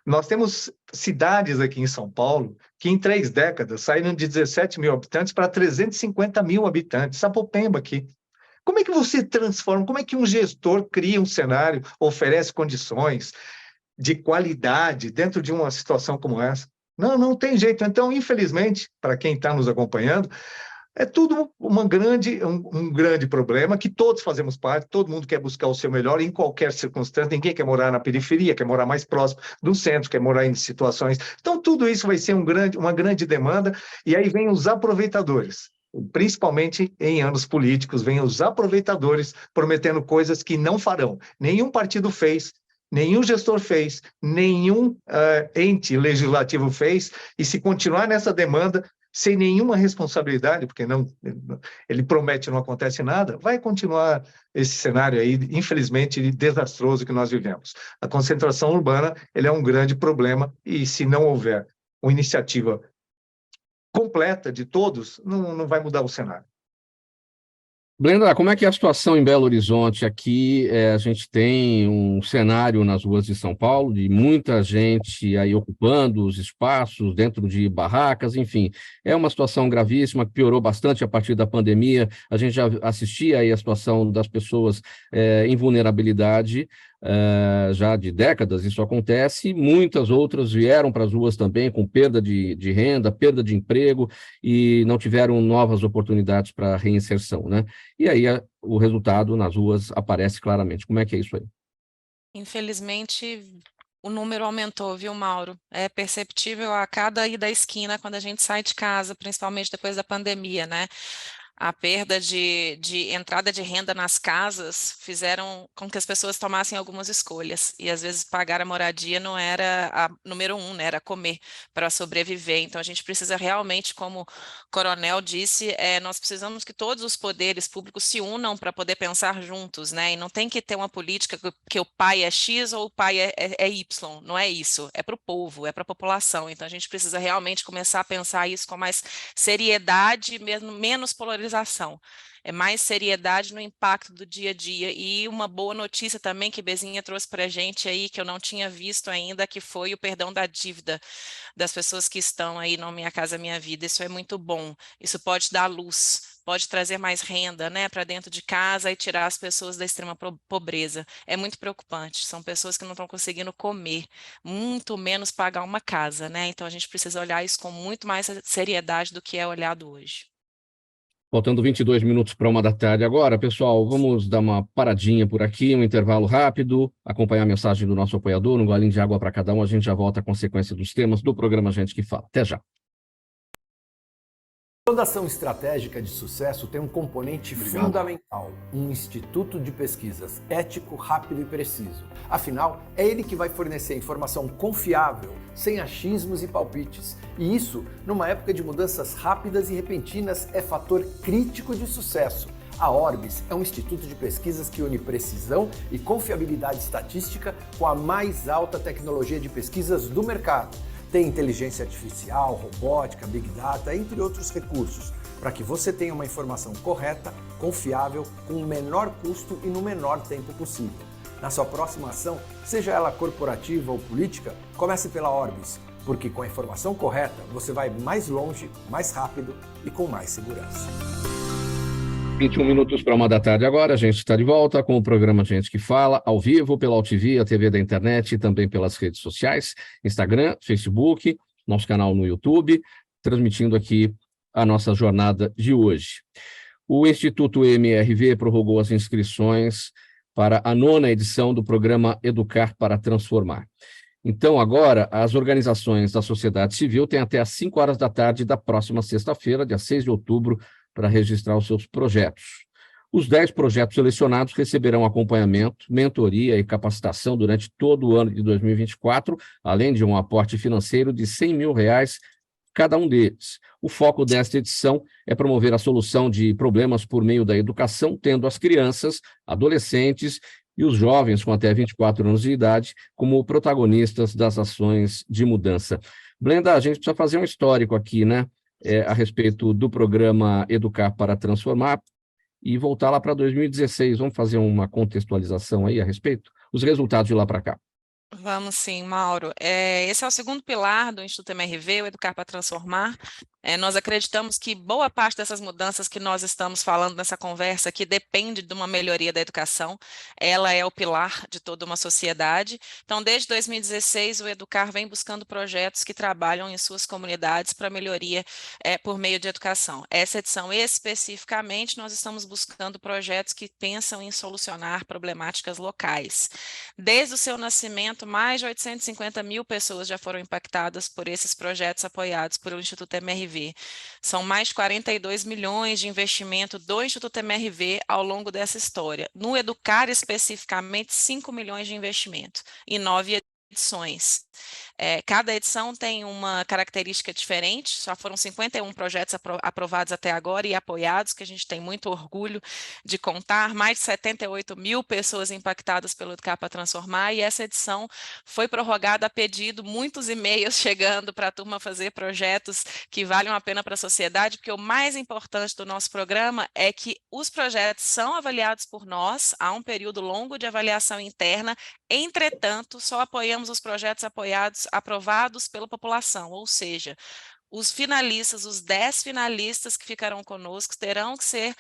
nós temos cidades aqui em São Paulo que em 3 décadas saíram de 17 mil habitantes para 350 mil habitantes. Sapopemba aqui. Como é que você transforma, como é que um gestor cria um cenário, oferece condições de qualidade dentro de uma situação como essa? Não tem jeito. Então, infelizmente, para quem está nos acompanhando, é tudo um grande problema que todos fazemos parte, todo mundo quer buscar o seu melhor em qualquer circunstância, ninguém quer morar na periferia, quer morar mais próximo do centro, quer morar em situações. Então, tudo isso vai ser uma grande demanda, e aí vem os aproveitadores. Principalmente em anos políticos, vem os aproveitadores prometendo coisas que não farão. Nenhum partido fez, nenhum gestor fez, nenhum ente legislativo fez, e se continuar nessa demanda, sem nenhuma responsabilidade, porque ele promete e não acontece nada, vai continuar esse cenário aí, infelizmente, desastroso que nós vivemos. A concentração urbana, ele é um grande problema, e se não houver uma iniciativa completa de todos, não vai mudar o cenário. Brenda, como é que é a situação em Belo Horizonte? Aqui a gente tem um cenário nas ruas de São Paulo de muita gente aí ocupando os espaços dentro de barracas, enfim. É uma situação gravíssima que piorou bastante a partir da pandemia. A gente já assistia aí a situação das pessoas em vulnerabilidade. Já de décadas isso acontece, muitas outras vieram para as ruas também com perda de renda, perda de emprego e não tiveram novas oportunidades para reinserção, né? E aí o resultado nas ruas aparece claramente. Como é que é isso aí? Infelizmente, o número aumentou, viu, Mauro? É perceptível a cada ida à esquina quando a gente sai de casa, principalmente depois da pandemia, né? A perda de entrada de renda nas casas fizeram com que as pessoas tomassem algumas escolhas. E às vezes pagar a moradia não era a número 1, né? Era comer para sobreviver. Então a gente precisa realmente, como o coronel disse, nós precisamos que todos os poderes públicos se unam para poder pensar juntos, né? E não tem que ter uma política que o pai é X ou o pai é Y. Não é isso. É para o povo, é para a população. Então a gente precisa realmente começar a pensar isso com mais seriedade, mesmo menos polarização. É mais seriedade no impacto do dia a dia. E uma boa notícia também que Bezinha trouxe para a gente aí, que eu não tinha visto ainda, que foi o perdão da dívida das pessoas que estão aí no Minha Casa Minha Vida. Isso é muito bom. Isso pode dar luz, pode trazer mais renda, né, para dentro de casa e tirar as pessoas da extrema pobreza. É muito preocupante. São pessoas que não estão conseguindo comer, muito menos pagar uma casa, né? Então a gente precisa olhar isso com muito mais seriedade do que é olhado hoje. Faltando 22 minutos para 1 da tarde agora, pessoal, vamos dar uma paradinha por aqui, um intervalo rápido, acompanhar a mensagem do nosso apoiador, um golinho de água para cada um, a gente já volta com a sequência dos temas do programa Gente que Fala. Até já. Toda ação estratégica de sucesso tem um componente fundamental, um instituto de pesquisas ético, rápido e preciso. Afinal, é ele que vai fornecer informação confiável, sem achismos e palpites. E isso, numa época de mudanças rápidas e repentinas, é fator crítico de sucesso. A Orbis é um instituto de pesquisas que une precisão e confiabilidade estatística com a mais alta tecnologia de pesquisas do mercado. Tem inteligência artificial, robótica, big data, entre outros recursos, para que você tenha uma informação correta, confiável, com o menor custo e no menor tempo possível. Na sua próxima ação, seja ela corporativa ou política, comece pela Orbis, porque com a informação correta você vai mais longe, mais rápido e com mais segurança. 21 minutos para 1 da tarde agora, a gente está de volta com o programa Gente que Fala, ao vivo pela UTV, a TV da internet e também pelas redes sociais, Instagram, Facebook, nosso canal no YouTube, transmitindo aqui a nossa jornada de hoje. O Instituto MRV prorrogou as inscrições para a 9ª edição do programa Educar para Transformar. Então, agora, as organizações da sociedade civil têm até às 5 horas da tarde da próxima sexta-feira, dia 6 de outubro, para registrar os seus projetos. Os 10 projetos selecionados receberão acompanhamento, mentoria e capacitação durante todo o ano de 2024, além de um aporte financeiro de R$100 mil cada um deles. O foco desta edição é promover a solução de problemas por meio da educação, tendo as crianças, adolescentes e os jovens com até 24 anos de idade como protagonistas das ações de mudança. Blenda, a gente precisa fazer um histórico aqui, né, a respeito do programa Educar para Transformar e voltar lá para 2016. Vamos fazer uma contextualização aí a respeito? Os resultados de lá para cá. Vamos sim, Mauro. Esse é o segundo pilar do Instituto MRV, o Educar para Transformar. Nós acreditamos que boa parte dessas mudanças que nós estamos falando nessa conversa aqui depende de uma melhoria da educação. Ela é o pilar de toda uma sociedade. Então, desde 2016, o Educar vem buscando projetos que trabalham em suas comunidades para melhoria por meio de educação. Essa edição especificamente, nós estamos buscando projetos que pensam em solucionar problemáticas locais. Desde o seu nascimento, mais de 850 mil pessoas já foram impactadas por esses projetos apoiados pelo Instituto MRV. São mais de 42 milhões de investimento do Instituto MRV ao longo dessa história. No Educar, especificamente, 5 milhões de investimento em 9 edições. Cada edição tem uma característica diferente, já foram 51 projetos aprovados até agora e apoiados, que a gente tem muito orgulho de contar, mais de 78 mil pessoas impactadas pelo Educar para Transformar, e essa edição foi prorrogada a pedido, muitos e-mails chegando para a turma fazer projetos que valham a pena para a sociedade, porque o mais importante do nosso programa é que os projetos são avaliados por nós, há um período longo de avaliação interna, entretanto, só apoiamos os projetos aprovados pela população, ou seja, os finalistas, os 10 finalistas que ficarão conosco terão que ser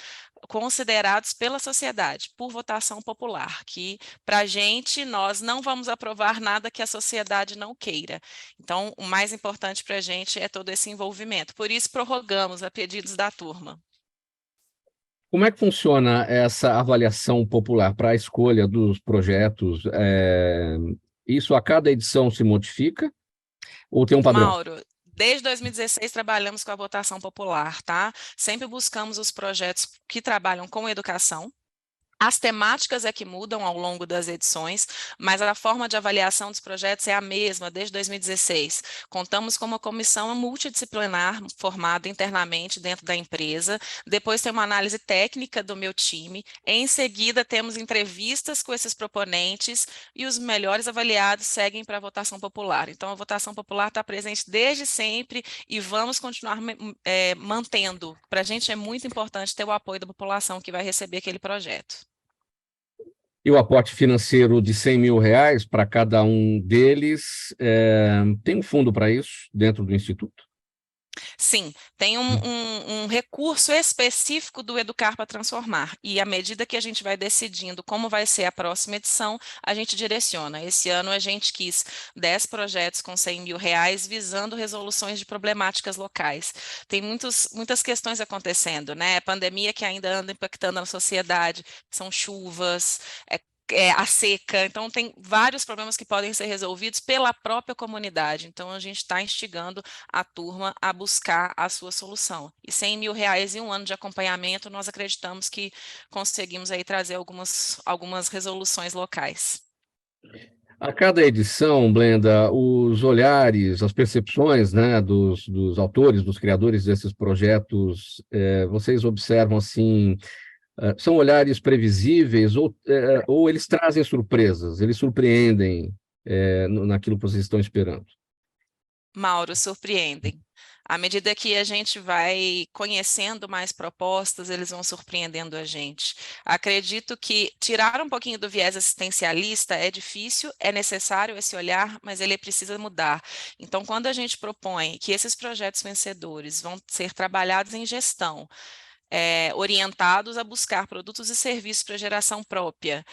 considerados pela sociedade, por votação popular, que para a gente, nós não vamos aprovar nada que a sociedade não queira. Então, o mais importante para a gente é todo esse envolvimento. Por isso, prorrogamos a pedidos da turma. Como é que funciona essa avaliação popular para a escolha dos projetos? Isso a cada edição se modifica ou tem um padrão? Mauro, desde 2016 trabalhamos com a votação popular, tá? Sempre buscamos os projetos que trabalham com educação. As temáticas é que mudam ao longo das edições, mas a forma de avaliação dos projetos é a mesma desde 2016. Contamos com uma comissão multidisciplinar formada internamente dentro da empresa, depois tem uma análise técnica do meu time, em seguida temos entrevistas com esses proponentes e os melhores avaliados seguem para a votação popular. Então, a votação popular está presente desde sempre e vamos continuar mantendo. Para a gente é muito importante ter o apoio da população que vai receber aquele projeto. E o aporte financeiro de R$100 mil para cada um deles, tem um fundo para isso dentro do Instituto? Sim, tem um recurso específico do Educar para Transformar, e à medida que a gente vai decidindo como vai ser a próxima edição, a gente direciona. Esse ano a gente quis 10 projetos com R$100 mil visando resoluções de problemáticas locais. Tem muitas questões acontecendo, né? A pandemia que ainda anda impactando a sociedade, são chuvas, a seca, então tem vários problemas que podem ser resolvidos pela própria comunidade, então a gente está instigando a turma a buscar a sua solução. E R$100 mil em um ano de acompanhamento, nós acreditamos que conseguimos aí trazer algumas resoluções locais. A cada edição, Blenda, os olhares, as percepções, né, dos autores, dos criadores desses projetos, vocês observam assim, são olhares previsíveis ou eles trazem surpresas, eles surpreendem naquilo que vocês estão esperando? Mauro, surpreendem. À medida que a gente vai conhecendo mais propostas, eles vão surpreendendo a gente. Acredito que tirar um pouquinho do viés assistencialista é difícil, é necessário esse olhar, mas ele precisa mudar. Então, quando a gente propõe que esses projetos vencedores vão ser trabalhados em gestão, orientados a buscar produtos e serviços para geração própria,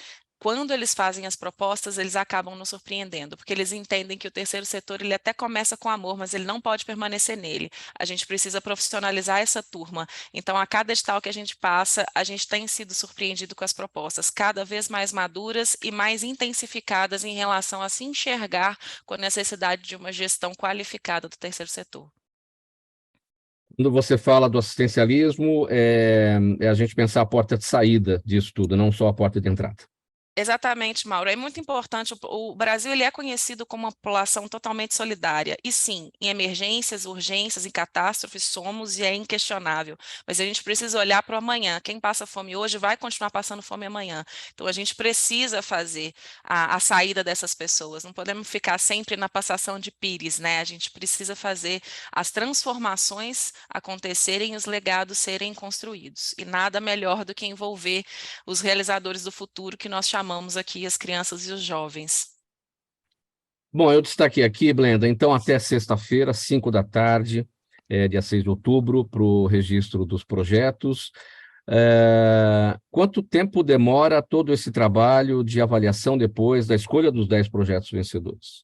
quando eles fazem as propostas, eles acabam nos surpreendendo, porque eles entendem que o terceiro setor ele até começa com amor, mas ele não pode permanecer nele. A gente precisa profissionalizar essa turma. Então, a cada edital que a gente passa, a gente tem sido surpreendido com as propostas cada vez mais maduras e mais intensificadas em relação a se enxergar com a necessidade de uma gestão qualificada do terceiro setor. Quando você fala do assistencialismo, é a gente pensar a porta de saída disso tudo, não só a porta de entrada. Exatamente, Mauro. É muito importante. O Brasil ele é conhecido como uma população totalmente solidária. E sim, em emergências, urgências, em catástrofes, somos e é inquestionável. Mas a gente precisa olhar para o amanhã. Quem passa fome hoje vai continuar passando fome amanhã. Então a gente precisa fazer a saída dessas pessoas. Não podemos ficar sempre na passação de pires, né? A gente precisa fazer as transformações acontecerem e os legados serem construídos. E nada melhor do que envolver os realizadores do futuro que nós chamamos aqui as crianças e os jovens. Bom, eu destaquei aqui, Blenda, então até sexta-feira, 5 da tarde, dia 6 de outubro, para o registro dos projetos. Quanto tempo demora todo esse trabalho de avaliação depois da escolha dos 10 projetos vencedores?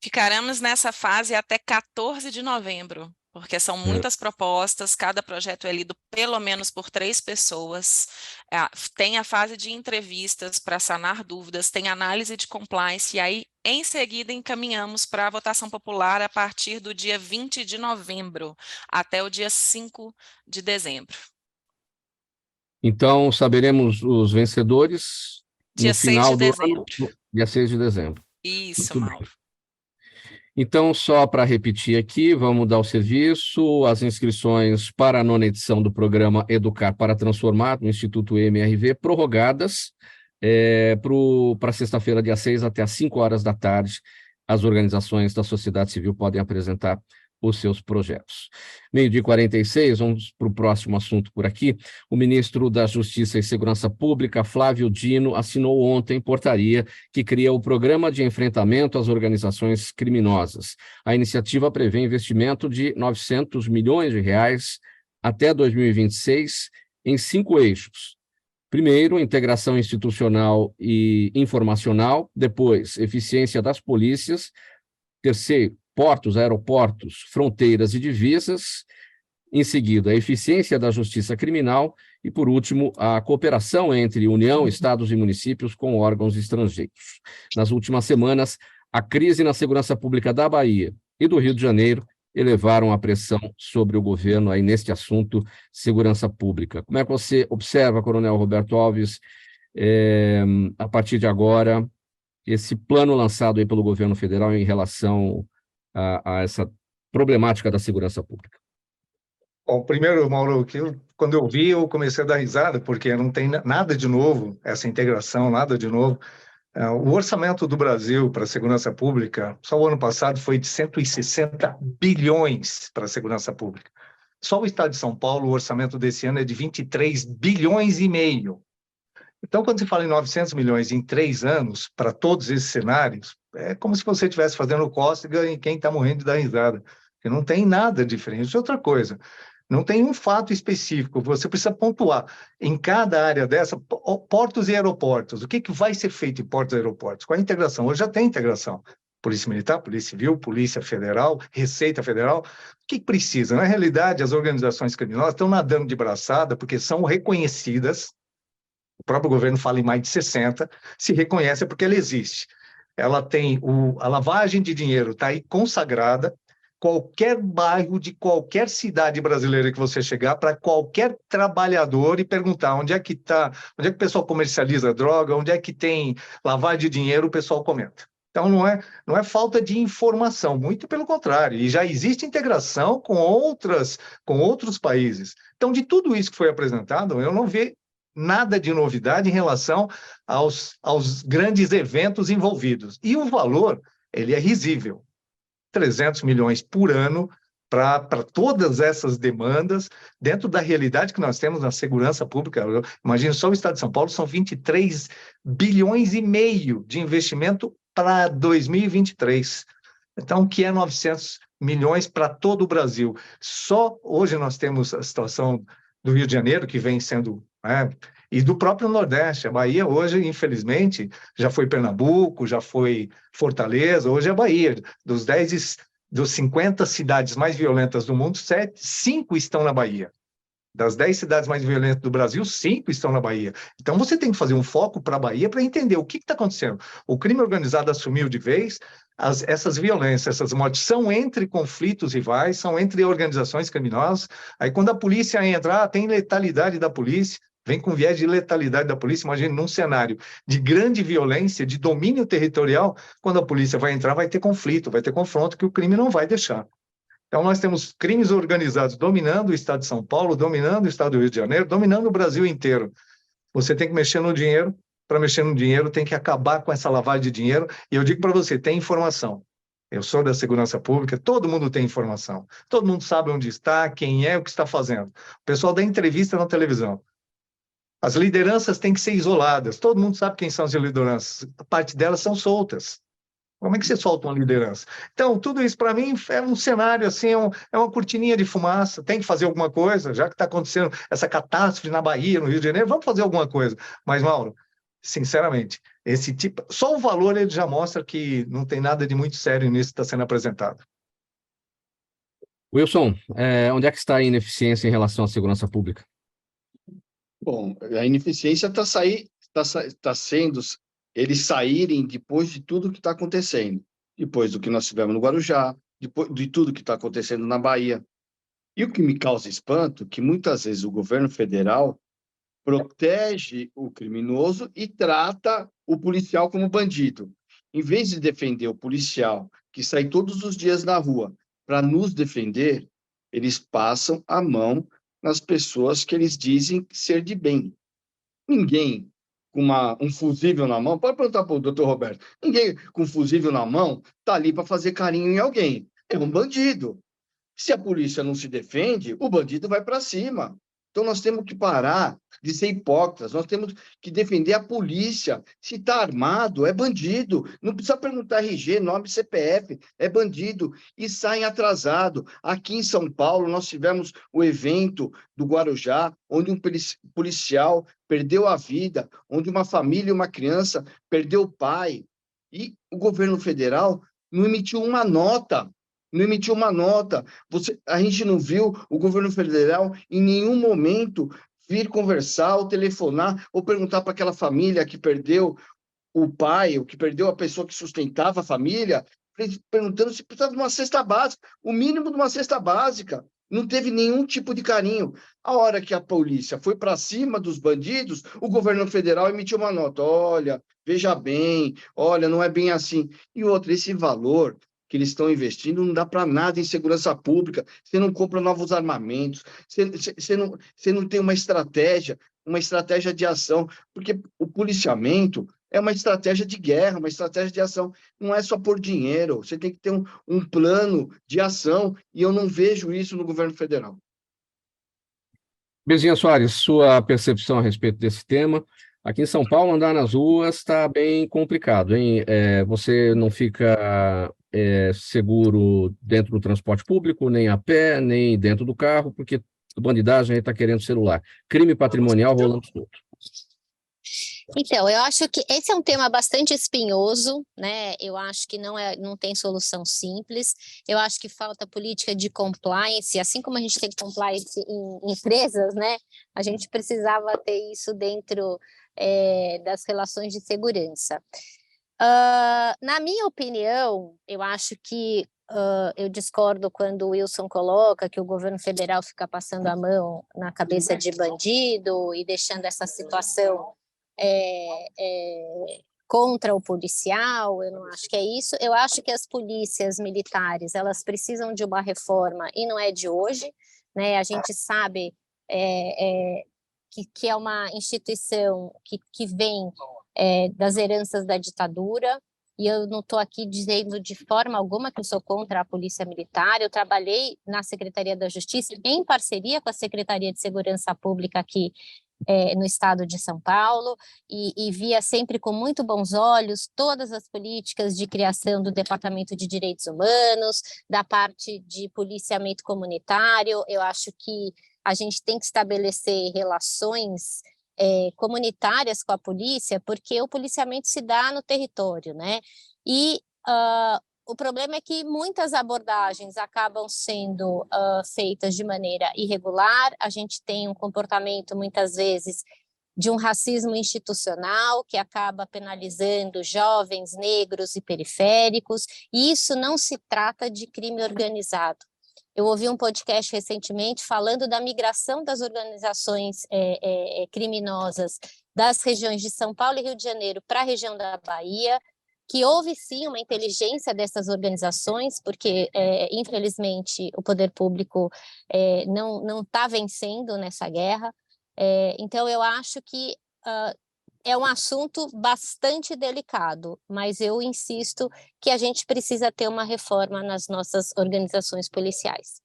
Ficaremos nessa fase até 14 de novembro. Porque são muitas propostas, cada projeto é lido pelo menos por 3 pessoas, tem a fase de entrevistas para sanar dúvidas, tem análise de compliance, e aí, em seguida, encaminhamos para a votação popular a partir do dia 20 de novembro até o dia 5 de dezembro. Então, saberemos os vencedores dia no final do 6 de dezembro. Ano, dia 6 de dezembro. Isso, Mauro. Então, só para repetir aqui, vamos dar o serviço, as inscrições para a 9ª edição do programa Educar para Transformar, do Instituto MRV, prorrogadas para sexta-feira, dia 6, até às 5 horas da tarde. As organizações da sociedade civil podem apresentar os seus projetos. 12h46, vamos para o próximo assunto por aqui. O ministro da Justiça e Segurança Pública, Flávio Dino, assinou ontem portaria que cria o Programa de Enfrentamento às Organizações Criminosas. A iniciativa prevê investimento de R$900 milhões até 2026 em 5 eixos. Primeiro, integração institucional e informacional. Depois, eficiência das polícias. Terceiro, portos, aeroportos, fronteiras e divisas. Em seguida, a eficiência da justiça criminal. E, por último, a cooperação entre União, Estados e municípios com órgãos estrangeiros. Nas últimas semanas, a crise na segurança pública da Bahia e do Rio de Janeiro elevaram a pressão sobre o governo aí neste assunto, segurança pública. Como é que você observa, Coronel Roberto Alves, a partir de agora, esse plano lançado aí pelo governo federal em relação a essa problemática da segurança pública? Bom, primeiro, Mauro, quando eu vi, eu comecei a dar risada, porque não tem nada de novo, essa integração, nada de novo. O orçamento do Brasil para a segurança pública, só o ano passado foi de 160 bilhões para a segurança pública. Só o estado de São Paulo, o orçamento desse ano é de 23,5 bilhões. Então, quando se fala em 900 milhões em 3 anos, para todos esses cenários, é como se você estivesse fazendo cócega em quem está morrendo de dar risada, porque não tem nada diferente. Outra coisa, não tem um fato específico, você precisa pontuar em cada área dessa, portos e aeroportos, o que vai ser feito em portos e aeroportos? Com a integração, hoje já tem integração, Polícia Militar, Polícia Civil, Polícia Federal, Receita Federal, o que precisa? Na realidade, as organizações criminosas estão nadando de braçada porque são reconhecidas, o próprio governo fala em mais de 60, se reconhece porque ela existe. Ela tem a lavagem de dinheiro, está aí consagrada. Qualquer bairro de qualquer cidade brasileira que você chegar, para qualquer trabalhador e perguntar onde é que o pessoal comercializa droga, onde é que tem lavagem de dinheiro, o pessoal comenta. Então, não é falta de informação, muito pelo contrário, e já existe integração com outros países. Então, de tudo isso que foi apresentado, eu não vi nada de novidade em relação aos grandes eventos envolvidos. E o valor, ele é risível. 300 milhões por ano para todas essas demandas, dentro da realidade que nós temos na segurança pública. Imagina, só o Estado de São Paulo são 23,5 bilhões de investimento para 2023. Então, o que é 900 milhões para todo o Brasil? Só hoje nós temos a situação do Rio de Janeiro, que vem sendo E do próprio Nordeste. A Bahia hoje, infelizmente, já foi Pernambuco, já foi Fortaleza, hoje é a Bahia. Dos 50 cidades mais violentas do mundo, 5 estão na Bahia. Das 10 cidades mais violentas do Brasil, 5 estão na Bahia. Então, você tem que fazer um foco para a Bahia para entender o que está acontecendo. O crime organizado assumiu de vez, essas violências, essas mortes são entre conflitos rivais, são entre organizações criminosas. Aí, quando a polícia entra, tem letalidade da polícia, vem com viés de letalidade da polícia. Imagine num cenário de grande violência, de domínio territorial, quando a polícia vai entrar, vai ter conflito, vai ter confronto que o crime não vai deixar. Então, nós temos crimes organizados dominando o estado de São Paulo, dominando o estado do Rio de Janeiro, dominando o Brasil inteiro. Você tem que mexer no dinheiro. Para mexer no dinheiro, tem que acabar com essa lavagem de dinheiro. E eu digo para você, tem informação. Eu sou da segurança pública, todo mundo tem informação. Todo mundo sabe onde está, quem é, o que está fazendo. O pessoal dá entrevista na televisão. As lideranças têm que ser isoladas. Todo mundo sabe quem são as lideranças. A parte delas são soltas. Como é que você solta uma liderança? Então, tudo isso, para mim, é um cenário, assim, é uma cortininha de fumaça. Tem que fazer alguma coisa, já que está acontecendo essa catástrofe na Bahia, no Rio de Janeiro, vamos fazer alguma coisa. Mas, Mauro, sinceramente, esse tipo, só o valor ele já mostra que não tem nada de muito sério nisso que está sendo apresentado. Wilson, onde é que está a ineficiência em relação à segurança pública? Bom, a ineficiência está sendo eles saírem depois de tudo que está acontecendo, depois do que nós tivemos no Guarujá, depois de tudo que está acontecendo na Bahia. E o que me causa espanto é que muitas vezes o governo federal protege o criminoso e trata o policial como bandido. Em vez de defender o policial que sai todos os dias na rua para nos defender, eles passam a mão nas pessoas que eles dizem ser de bem. Ninguém com um fusível na mão, pode perguntar para o doutor Roberto, ninguém com fusível na mão está ali para fazer carinho em alguém. É um bandido. Se a polícia não se defende, o bandido vai para cima. Então, nós temos que parar de ser hipócritas, nós temos que defender a polícia. Se está armado, é bandido. Não precisa perguntar RG, nome, CPF, é bandido. E saem atrasado. Aqui em São Paulo, nós tivemos o evento do Guarujá, onde um policial perdeu a vida, onde uma família e uma criança perdeu o pai. E o governo federal não emitiu uma nota. A gente não viu o governo federal em nenhum momento vir conversar ou telefonar ou perguntar para aquela família que perdeu o pai, ou que perdeu a pessoa que sustentava a família, perguntando se precisava de uma cesta básica, o mínimo de uma cesta básica. Não teve nenhum tipo de carinho. A hora que a polícia foi para cima dos bandidos, o governo federal emitiu uma nota. Olha, veja bem, olha, não é bem assim. E outra, esse valor que eles estão investindo não dá para nada em segurança pública, você não compra novos armamentos, você não tem uma estratégia de ação, porque o policiamento é uma estratégia de guerra, uma estratégia de ação, não é só por dinheiro, você tem que ter um plano de ação, e eu não vejo isso no governo federal. Bezinha Soares, sua percepção a respeito desse tema. Aqui em São Paulo, andar nas ruas está bem complicado, hein? Você não fica seguro dentro do transporte público, nem a pé, nem dentro do carro, porque a bandidagem está querendo celular. Crime patrimonial rolando tudo. Então, eu acho que esse é um tema bastante espinhoso, né? Eu acho que não tem solução simples. Eu acho que falta política de compliance, assim como a gente tem compliance em empresas, né? A gente precisava ter isso dentro das relações de segurança. Na minha opinião, eu acho que eu discordo quando o Wilson coloca que o governo federal fica passando a mão na cabeça de bandido e deixando essa situação contra o policial. Eu não acho que é isso. Eu acho que as polícias militares, elas precisam de uma reforma, e não é de hoje, né? A gente sabe que é uma instituição que vem das heranças da ditadura, e eu não estou aqui dizendo de forma alguma que eu sou contra a Polícia Militar. Eu trabalhei na Secretaria da Justiça em parceria com a Secretaria de Segurança Pública aqui no estado de São Paulo, e via sempre com muito bons olhos todas as políticas de criação do Departamento de Direitos Humanos, da parte de policiamento comunitário. Eu acho que a gente tem que estabelecer relações comunitárias com a polícia, porque o policiamento se dá no território, né? E o problema é que muitas abordagens acabam sendo feitas de maneira irregular. A gente tem um comportamento, muitas vezes, de um racismo institucional que acaba penalizando jovens, negros e periféricos, e isso não se trata de crime organizado. Eu ouvi um podcast recentemente falando da migração das organizações criminosas das regiões de São Paulo e Rio de Janeiro para a região da Bahia, que houve sim uma inteligência dessas organizações, porque, infelizmente, o poder público não está vencendo nessa guerra. Então, eu acho que é um assunto bastante delicado, mas eu insisto que a gente precisa ter uma reforma nas nossas organizações policiais.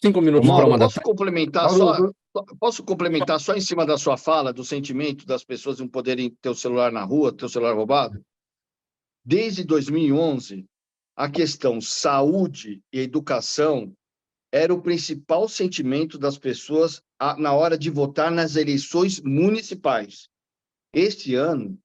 5 minutos para Mauro, uma da posso tarde. complementar Mauro, posso complementar só em cima da sua fala, do sentimento das pessoas não poderem ter o celular na rua, ter o celular roubado? Desde 2011, a questão saúde e educação era o principal sentimento das pessoas na hora de votar nas eleições municipais. Este ano,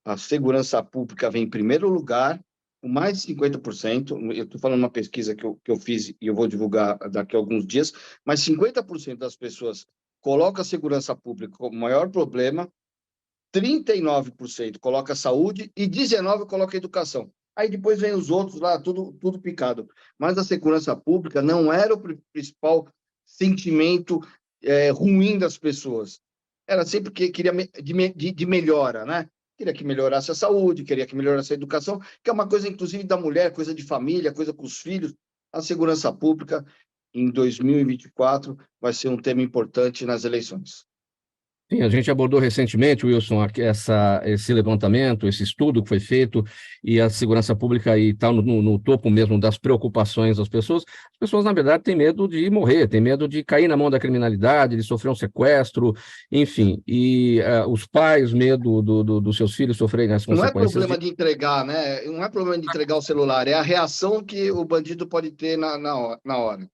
a segurança pública vem em primeiro lugar, com mais de 50%. Eu estou falando uma pesquisa que eu fiz e eu vou divulgar daqui a alguns dias, mas 50% das pessoas colocam a segurança pública como maior problema, 39% coloca a saúde e 19% coloca a educação. Aí depois vem os outros lá, tudo picado. Mas a segurança pública não era o principal sentimento ruim das pessoas. Era sempre que queria de melhora, né? Queria que melhorasse a saúde, queria que melhorasse a educação, que é uma coisa, inclusive, da mulher, coisa de família, coisa com os filhos. A segurança pública, em 2024, vai ser um tema importante nas eleições. Sim, a gente abordou recentemente, Wilson, esse levantamento, esse estudo que foi feito, e a segurança pública está no topo mesmo das preocupações das pessoas. As pessoas, na verdade, têm medo de morrer, têm medo de cair na mão da criminalidade, de sofrer um sequestro, enfim. E os pais, medo dos seus filhos sofrerem as Não é consequências. problema de entregar, né? Não é problema de entregar o celular, é a reação que o bandido pode ter na hora.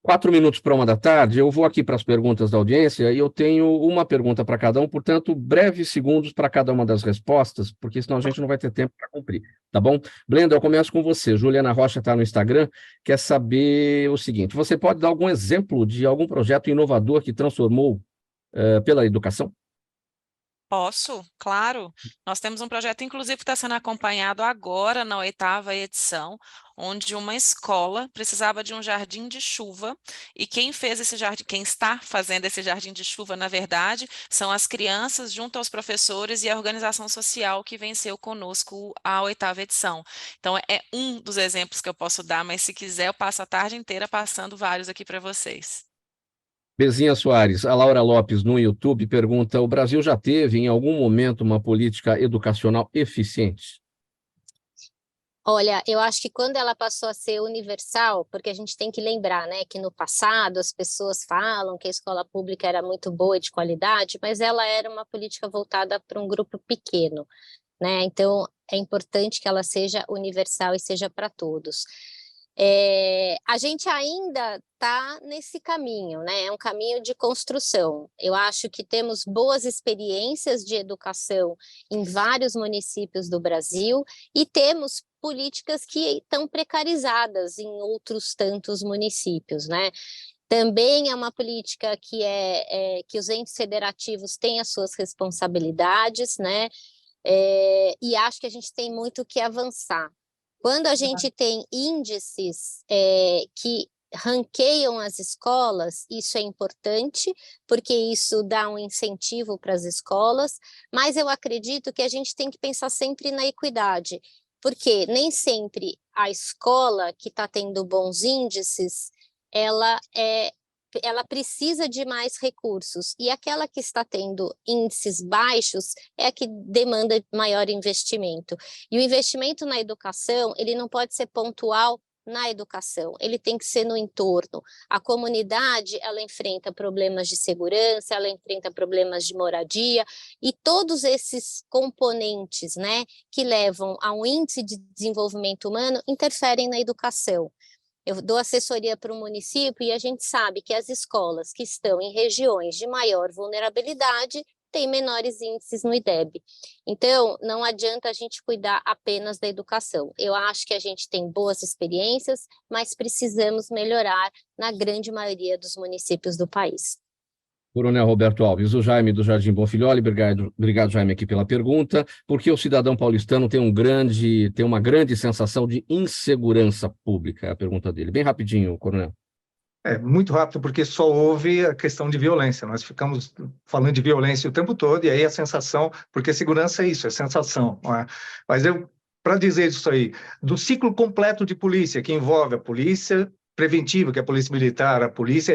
4 minutos para uma da tarde, eu vou aqui para as perguntas da audiência e eu tenho uma pergunta para cada um, portanto, breves segundos para cada uma das respostas, porque senão a gente não vai ter tempo para cumprir, tá bom? Blenda, eu começo com você. Juliana Rocha está no Instagram, quer saber o seguinte: você pode dar algum exemplo de algum projeto inovador que transformou pela educação? Posso, claro. Nós temos um projeto, inclusive, que está sendo acompanhado agora na 8ª edição, onde uma escola precisava de um jardim de chuva, e quem fez esse jardim, quem está fazendo esse jardim de chuva, na verdade, são as crianças junto aos professores e a organização social que venceu conosco a 8ª edição. Então, é um dos exemplos que eu posso dar, mas se quiser, eu passo a tarde inteira passando vários aqui para vocês. Bezinha Soares, a Laura Lopes no YouTube pergunta: o Brasil já teve em algum momento uma política educacional eficiente? Olha, eu acho que quando ela passou a ser universal, porque a gente tem que lembrar, né, que no passado as pessoas falam que a escola pública era muito boa e de qualidade, mas ela era uma política voltada para um grupo pequeno, né? Então é importante que ela seja universal e seja para todos. A gente ainda está nesse caminho, né? É um caminho de construção. Eu acho que temos boas experiências de educação em vários municípios do Brasil e temos políticas que estão precarizadas em outros tantos municípios, né? Também é uma política que os entes federativos têm as suas responsabilidades, né? E acho que a gente tem muito que avançar. Quando a gente tem índices que ranqueiam as escolas, isso é importante, porque isso dá um incentivo para as escolas, mas eu acredito que a gente tem que pensar sempre na equidade, porque nem sempre a escola que está tendo bons índices, ela precisa de mais recursos, e aquela que está tendo índices baixos é a que demanda maior investimento. E o investimento na educação, ele não pode ser pontual na educação, ele tem que ser no entorno. A comunidade, ela enfrenta problemas de segurança, ela enfrenta problemas de moradia, e todos esses componentes, né, que levam a um índice de desenvolvimento humano interferem na educação. Eu dou assessoria para o município e a gente sabe que as escolas que estão em regiões de maior vulnerabilidade têm menores índices no IDEB. Então, não adianta a gente cuidar apenas da educação. Eu acho que a gente tem boas experiências, mas precisamos melhorar na grande maioria dos municípios do país. Coronel Roberto Alves, o Jaime do Jardim Bonfilholi, obrigado, Jaime, aqui pela pergunta. Por que o cidadão paulistano tem uma grande sensação de insegurança pública? É a pergunta dele. Bem rapidinho, Coronel. Muito rápido, porque só houve a questão de violência. Nós ficamos falando de violência o tempo todo, e aí a sensação, porque segurança é isso, é sensação. Não é? Mas para dizer isso aí, do ciclo completo de polícia, que envolve a polícia preventiva, que é a polícia militar, a polícia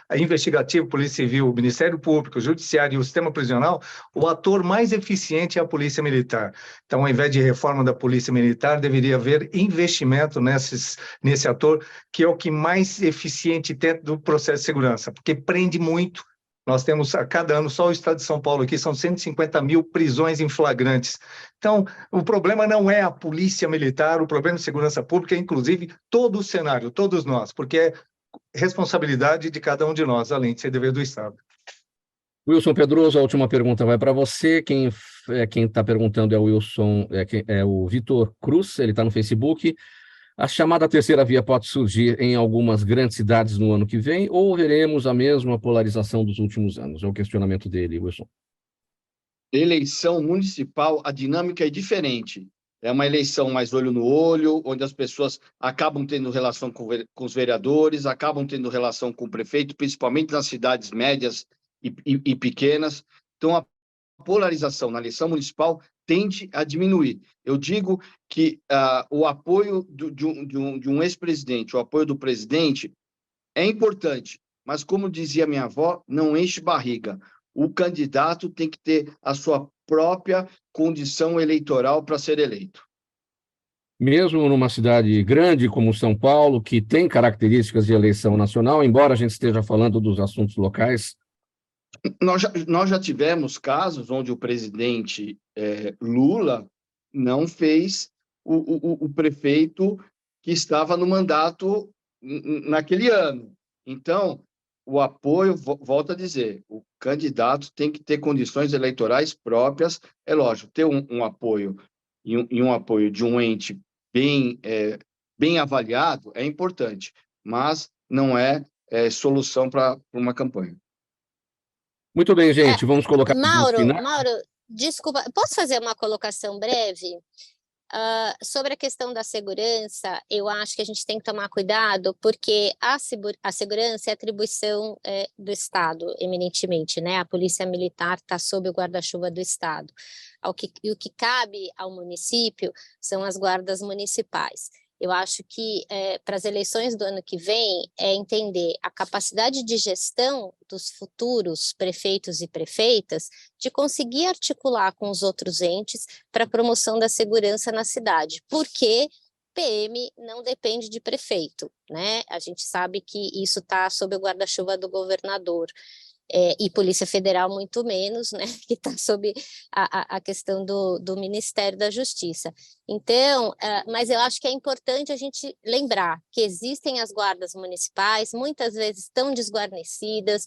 a investigativa, a polícia civil, o Ministério Público, o Judiciário e o sistema prisional, o ator mais eficiente é a polícia militar. Então, ao invés de reforma da polícia militar, deveria haver investimento nesse ator, que é o que mais eficiente dentro do processo de segurança, porque prende muito. Nós temos, a cada ano, só o estado de São Paulo aqui, são 150 mil prisões em flagrantes. Então, o problema não é a polícia militar, o problema de segurança pública é, inclusive, todo o cenário, todos nós, porque é responsabilidade de cada um de nós, além de ser dever do Estado. Wilson Pedroso, a última pergunta vai para você. Quem está perguntando é o Wilson, é o Vitor Cruz, ele está no Facebook. A chamada terceira via pode surgir em algumas grandes cidades no ano que vem, ou veremos a mesma polarização dos últimos anos? É o questionamento dele, Wilson. Eleição municipal, a dinâmica é diferente. É uma eleição mais olho no olho, onde as pessoas acabam tendo relação com os vereadores, acabam tendo relação com o prefeito, principalmente nas cidades médias e pequenas. Então, a polarização na eleição municipal tende a diminuir. Eu digo que o apoio de um ex-presidente, o apoio do presidente é importante, mas, como dizia minha avó, não enche barriga. O candidato tem que ter a sua própria condição eleitoral para ser eleito. Mesmo numa cidade grande como São Paulo, que tem características de eleição nacional, embora a gente esteja falando dos assuntos locais, nós já tivemos casos onde o presidente Lula não fez o prefeito que estava no mandato naquele ano. Então, o apoio, volto a dizer, o candidato tem que ter condições eleitorais próprias. É lógico, ter um apoio e um apoio de um ente bem avaliado é importante, mas não é solução para uma campanha. Muito bem, gente, vamos colocar... Mauro, desculpa, posso fazer uma colocação breve? Sobre a questão da segurança, eu acho que a gente tem que tomar cuidado, porque a segurança é atribuição do Estado, eminentemente, né? A Polícia Militar está sob o guarda-chuva do Estado. E o que cabe ao município são as guardas municipais. Eu acho que para as eleições do ano que vem é entender a capacidade de gestão dos futuros prefeitos e prefeitas de conseguir articular com os outros entes para a promoção da segurança na cidade, porque PM não depende de prefeito, né? A gente sabe que isso está sob o guarda-chuva do governador. E Polícia Federal muito menos, né, que está sob a questão do Ministério da Justiça. Então, mas eu acho que é importante a gente lembrar que existem as guardas municipais, muitas vezes estão desguarnecidas,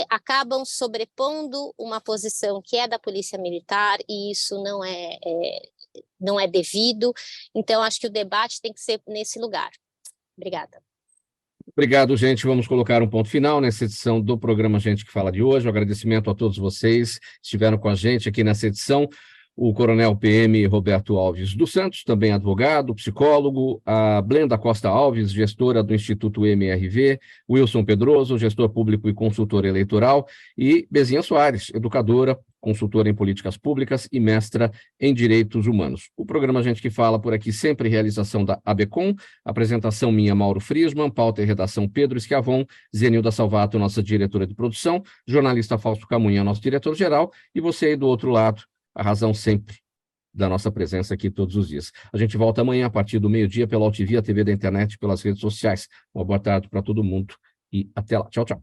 acabam sobrepondo uma posição que é da Polícia Militar, e isso não é devido. Então, acho que o debate tem que ser nesse lugar. Obrigada. Obrigado, gente. Vamos colocar um ponto final nessa edição do programa Gente que Fala de hoje. Um agradecimento a todos vocês que estiveram com a gente aqui nessa edição. O Coronel PM Roberto Alves dos Santos, também advogado, psicólogo, a Blenda Costa Alves, gestora do Instituto MRV, Wilson Pedroso, gestor público e consultor eleitoral, e Bezinha Soares, educadora, consultora em políticas públicas e mestra em direitos humanos. O programa Gente que Fala por aqui, sempre realização da ABCOM, apresentação minha, Mauro Friesman, pauta e redação Pedro Schiavon, Zenilda Salvato, nossa diretora de produção, jornalista Fausto Camunha, nosso diretor-geral, e você aí do outro lado, a razão sempre da nossa presença aqui todos os dias. A gente volta amanhã a partir do meio-dia pela UTV, a TV da internet, pelas redes sociais. Uma boa tarde para todo mundo e até lá. Tchau, tchau.